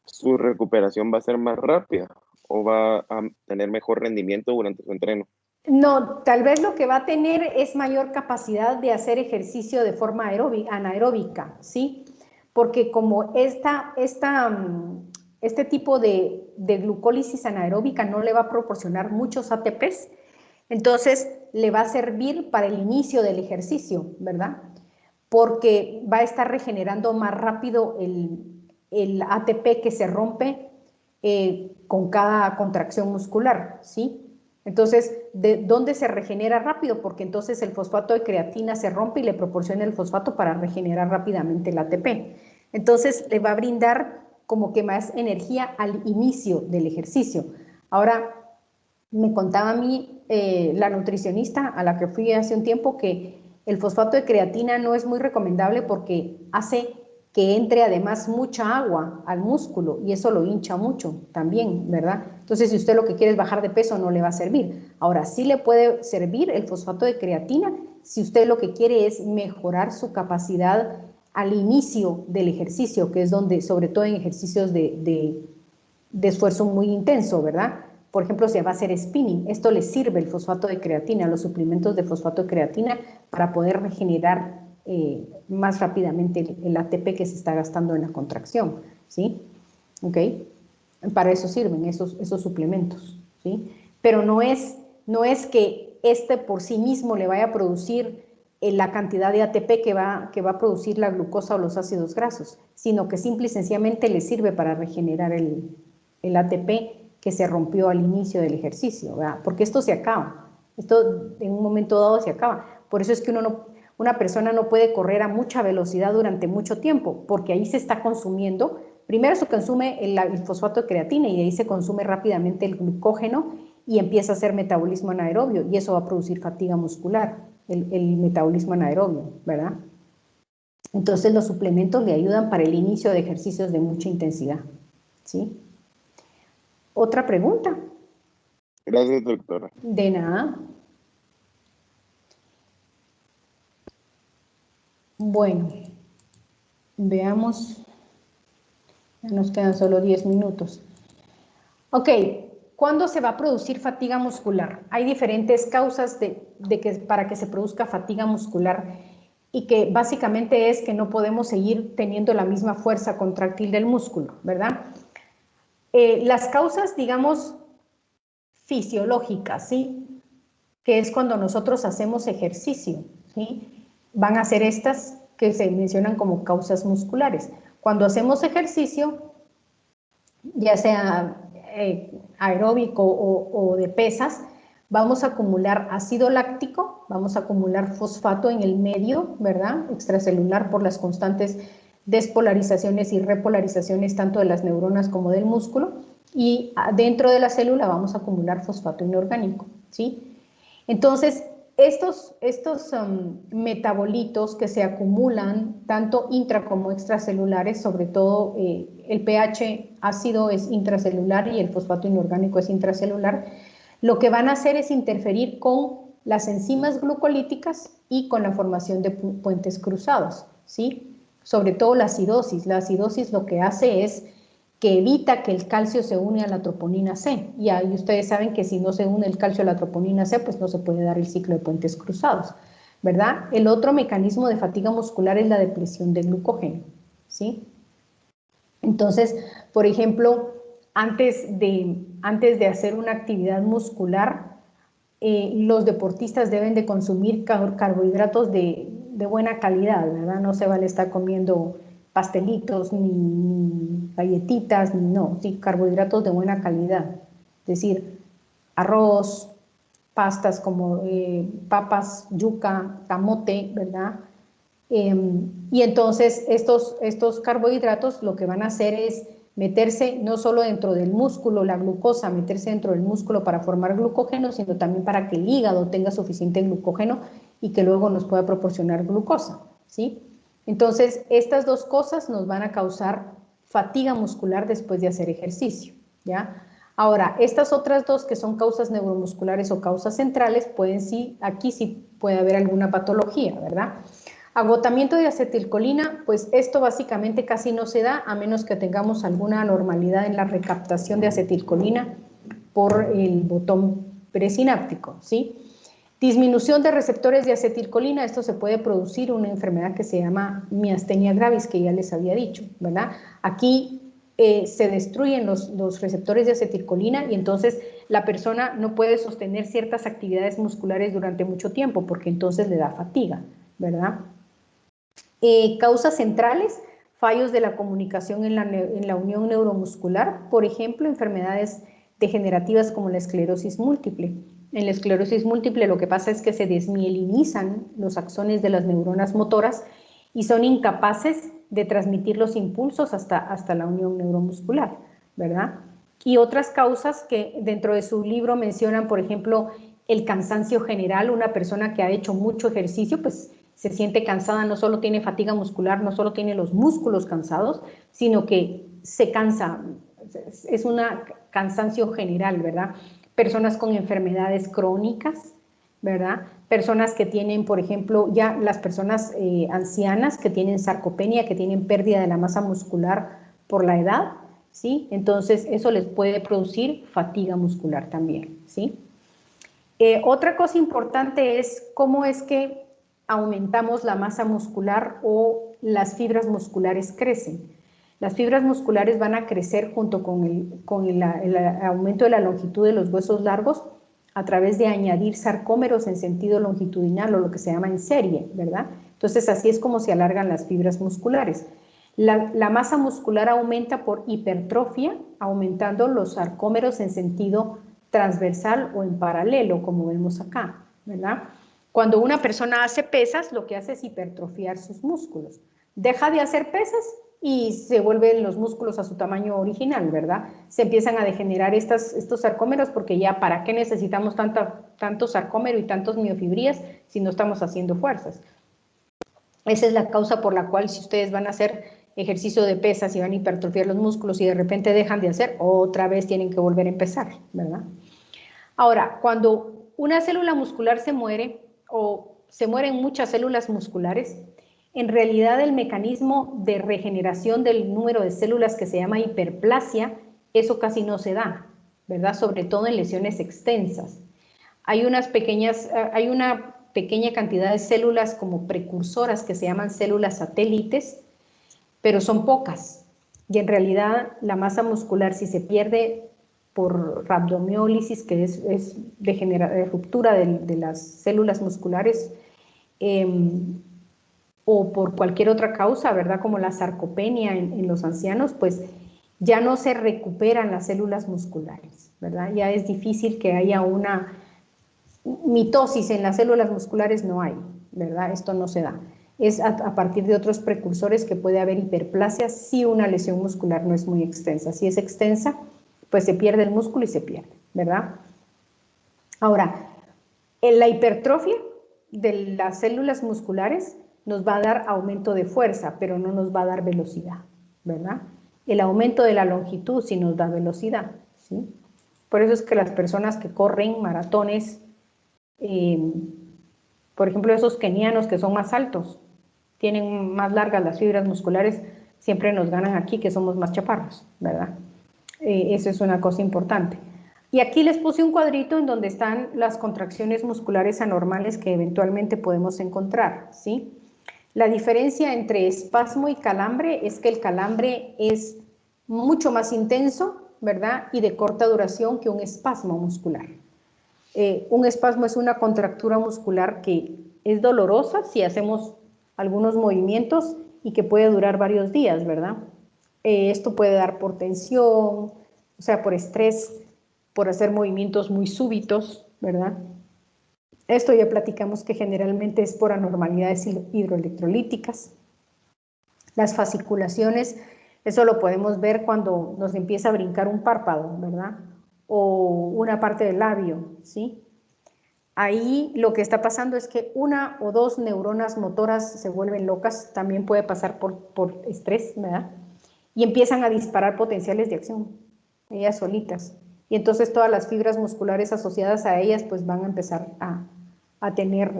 Speaker 6: su recuperación va a ser más rápida o va a tener mejor rendimiento durante su entreno.
Speaker 1: No, tal vez lo que va a tener es mayor capacidad de hacer ejercicio de forma anaeróbica, ¿sí? Porque como este tipo de glucólisis anaeróbica no le va a proporcionar muchos ATPs, entonces le va a servir para el inicio del ejercicio, ¿verdad? Porque va a estar regenerando más rápido el ATP que se rompe con cada contracción muscular, ¿sí? Entonces, ¿de dónde se regenera rápido? Porque entonces el fosfato de creatina se rompe y le proporciona el fosfato para regenerar rápidamente el ATP. Entonces, le va a brindar como que más energía al inicio del ejercicio. Ahora, me contaba a mí la nutricionista a la que fui hace un tiempo que el fosfato de creatina no es muy recomendable porque hace que entre además mucha agua al músculo y eso lo hincha mucho también, ¿verdad? Entonces, si usted lo que quiere es bajar de peso, no le va a servir. Ahora, sí le puede servir el fosfato de creatina si usted lo que quiere es mejorar su capacidad al inicio del ejercicio, que es donde, sobre todo en ejercicios de esfuerzo muy intenso, ¿verdad? Por ejemplo, si va a hacer spinning, esto le sirve el fosfato de creatina, los suplementos de fosfato de creatina para poder regenerar más rápidamente el ATP que se está gastando en la contracción, ¿sí? ¿Ok? Para eso sirven esos suplementos, ¿sí? Pero no es que este por sí mismo le vaya a producir la cantidad de ATP que va a producir la glucosa o los ácidos grasos, sino que simple y sencillamente le sirve para regenerar el ATP que se rompió al inicio del ejercicio, ¿verdad? Porque esto se acaba, esto en un momento dado se acaba. Por eso es que una persona no puede correr a mucha velocidad durante mucho tiempo, porque ahí se está consumiendo, primero se consume el fosfato de creatina y ahí se consume rápidamente el glucógeno y empieza a hacer metabolismo anaerobio y eso va a producir fatiga muscular, el metabolismo anaerobio, ¿verdad? Entonces los suplementos le ayudan para el inicio de ejercicios de mucha intensidad, ¿sí? ¿Otra pregunta?
Speaker 6: Gracias, doctora.
Speaker 1: De nada. Bueno, veamos. Ya nos quedan solo 10 minutos. Ok, ¿cuándo se va a producir fatiga muscular? Hay diferentes causas para que se produzca fatiga muscular y que básicamente es que no podemos seguir teniendo la misma fuerza contractil del músculo, ¿verdad? Las causas, digamos, fisiológicas, ¿sí? Que es cuando nosotros hacemos ejercicio, ¿sí? Van a ser estas que se mencionan como causas musculares. Cuando hacemos ejercicio, ya sea aeróbico o de pesas, vamos a acumular ácido láctico, vamos a acumular fosfato en el medio, ¿verdad? Extracelular por las constantes despolarizaciones y repolarizaciones tanto de las neuronas como del músculo, y dentro de la célula vamos a acumular fosfato inorgánico, ¿sí? Entonces, estos metabolitos que se acumulan tanto intra como extracelulares, sobre todo el pH ácido es intracelular y el fosfato inorgánico es intracelular, lo que van a hacer es interferir con las enzimas glucolíticas y con la formación de puentes cruzados, ¿sí? Sobre todo la acidosis. La acidosis lo que hace es que evita que el calcio se une a la troponina C. Y ahí ustedes saben que si no se une el calcio a la troponina C, pues no se puede dar el ciclo de puentes cruzados, ¿verdad? El otro mecanismo de fatiga muscular es la depresión de glucógeno, ¿sí? Entonces, por ejemplo, antes de hacer una actividad muscular, los deportistas deben de consumir carbohidratos de buena calidad, ¿verdad? No se vale estar comiendo pastelitos, ni galletitas, no, sí, carbohidratos de buena calidad. Es decir, arroz, pastas como papas, yuca, camote, ¿verdad? Y entonces estos carbohidratos lo que van a hacer es meterse no solo dentro del músculo, la glucosa, meterse dentro del músculo para formar glucógeno, sino también para que el hígado tenga suficiente glucógeno y que luego nos pueda proporcionar glucosa, ¿sí? Entonces, estas dos cosas nos van a causar fatiga muscular después de hacer ejercicio, ¿ya? Ahora, estas otras dos que son causas neuromusculares o causas centrales, aquí sí puede haber alguna patología, ¿verdad? Agotamiento de acetilcolina, pues esto básicamente casi no se da a menos que tengamos alguna anormalidad en la recaptación de acetilcolina por el botón presináptico, ¿sí? Disminución de receptores de acetilcolina, esto se puede producir una enfermedad que se llama miastenia gravis, que ya les había dicho, ¿verdad? Aquí se destruyen los receptores de acetilcolina y entonces la persona no puede sostener ciertas actividades musculares durante mucho tiempo porque entonces le da fatiga, ¿verdad? Causas centrales, fallos de la comunicación en la unión neuromuscular, por ejemplo, enfermedades degenerativas como la esclerosis múltiple. En la esclerosis múltiple lo que pasa es que se desmielinizan los axones de las neuronas motoras y son incapaces de transmitir los impulsos hasta la unión neuromuscular, ¿verdad? Y otras causas que dentro de su libro mencionan, por ejemplo, el cansancio general. Una persona que ha hecho mucho ejercicio, pues se siente cansada, no solo tiene fatiga muscular, no solo tiene los músculos cansados, sino que se cansa, es un cansancio general, ¿verdad? Personas con enfermedades crónicas, ¿verdad? Personas que tienen, por ejemplo, ya las personas ancianas que tienen sarcopenia, que tienen pérdida de la masa muscular por la edad, ¿sí? Entonces, eso les puede producir fatiga muscular también, ¿sí? Otra cosa importante es cómo es que aumentamos la masa muscular o las fibras musculares crecen. Las fibras musculares van a crecer junto con el aumento de la longitud de los huesos largos a través de añadir sarcómeros en sentido longitudinal o lo que se llama en serie, ¿verdad? Entonces así es como se alargan las fibras musculares. La masa muscular aumenta por hipertrofia, aumentando los sarcómeros en sentido transversal o en paralelo, como vemos acá, ¿verdad? Cuando una persona hace pesas, lo que hace es hipertrofiar sus músculos. Deja de hacer pesas y se vuelven los músculos a su tamaño original, ¿verdad? Se empiezan a degenerar estos sarcómeros porque ya ¿para qué necesitamos tanto sarcómero y tantos miofibrillas si no estamos haciendo fuerzas? Esa es la causa por la cual si ustedes van a hacer ejercicio de pesas y van a hipertrofiar los músculos y de repente dejan de hacer, otra vez tienen que volver a empezar, ¿verdad? Ahora, cuando una célula muscular se muere o se mueren muchas células musculares, en realidad el mecanismo de regeneración del número de células que se llama hiperplasia, eso casi no se da, ¿verdad? Sobre todo en lesiones extensas. Hay una pequeña cantidad de células como precursoras que se llaman células satélites, pero son pocas. Y en realidad la masa muscular, si se pierde por rhabdomiólisis, que es ruptura de las células musculares, o por cualquier otra causa, ¿verdad? Como la sarcopenia en los ancianos, pues ya no se recuperan las células musculares, ¿verdad? Ya es difícil que haya una mitosis en las células musculares, no hay, ¿verdad? Esto no se da. Es a partir de otros precursores que puede haber hiperplasia si una lesión muscular no es muy extensa. Si es extensa, pues se pierde el músculo y se pierde, ¿verdad? Ahora, en la hipertrofia de las células musculares nos va a dar aumento de fuerza, pero no nos va a dar velocidad, ¿verdad? El aumento de la longitud sí nos da velocidad, ¿sí? Por eso es que las personas que corren maratones, por ejemplo, esos kenianos que son más altos, tienen más largas las fibras musculares, siempre nos ganan aquí que somos más chaparros, ¿verdad? Eso es una cosa importante. Y aquí les puse un cuadrito en donde están las contracciones musculares anormales que eventualmente podemos encontrar, ¿sí? La diferencia entre espasmo y calambre es que el calambre es mucho más intenso, ¿verdad? Y de corta duración que un espasmo muscular. Un espasmo es una contractura muscular que es dolorosa si hacemos algunos movimientos y que puede durar varios días, ¿verdad? Esto puede dar por tensión, o sea, por estrés, por hacer movimientos muy súbitos, ¿verdad? Esto ya platicamos que generalmente es por anormalidades hidroelectrolíticas. Las fasciculaciones, eso lo podemos ver cuando nos empieza a brincar un párpado, ¿verdad? O una parte del labio, ¿sí? Ahí lo que está pasando es que una o dos neuronas motoras se vuelven locas, también puede pasar por estrés, ¿verdad? Y empiezan a disparar potenciales de acción, ellas solitas. Y entonces todas las fibras musculares asociadas a ellas pues van a empezar a tener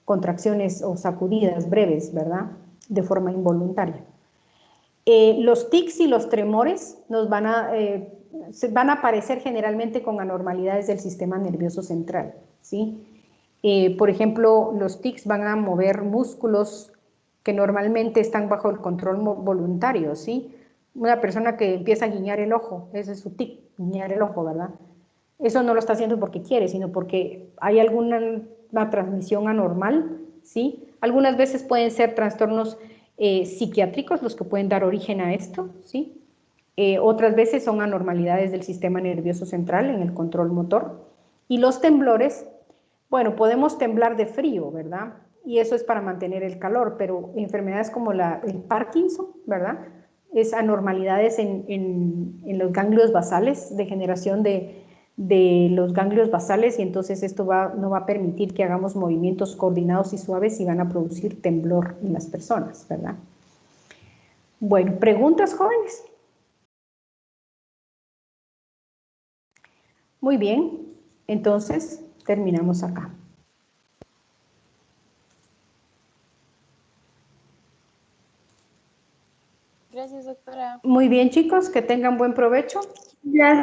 Speaker 1: contracciones o sacudidas breves, ¿verdad? De forma involuntaria. Los tics y los tremores van a aparecer generalmente con anormalidades del sistema nervioso central, ¿sí? Por ejemplo, los tics van a mover músculos que normalmente están bajo el control voluntario, ¿sí? Una persona que empieza a guiñar el ojo, ese es su tic, guiñar el ojo, ¿verdad? Eso no lo está haciendo porque quiere, sino porque hay alguna transmisión anormal, ¿sí? Algunas veces pueden ser trastornos psiquiátricos los que pueden dar origen a esto, ¿sí? Otras veces son anormalidades del sistema nervioso central en el control motor. Y los temblores, bueno, podemos temblar de frío, ¿verdad? Y eso es para mantener el calor, pero enfermedades como el Parkinson, ¿verdad? Es anormalidades en los ganglios basales, degeneración de los ganglios basales, y entonces esto no va a permitir que hagamos movimientos coordinados y suaves y van a producir temblor en las personas, ¿verdad? Bueno, ¿preguntas, jóvenes? Muy bien, entonces terminamos acá.
Speaker 5: Gracias, doctora.
Speaker 1: Muy bien, chicos, que tengan buen provecho.
Speaker 8: Gracias.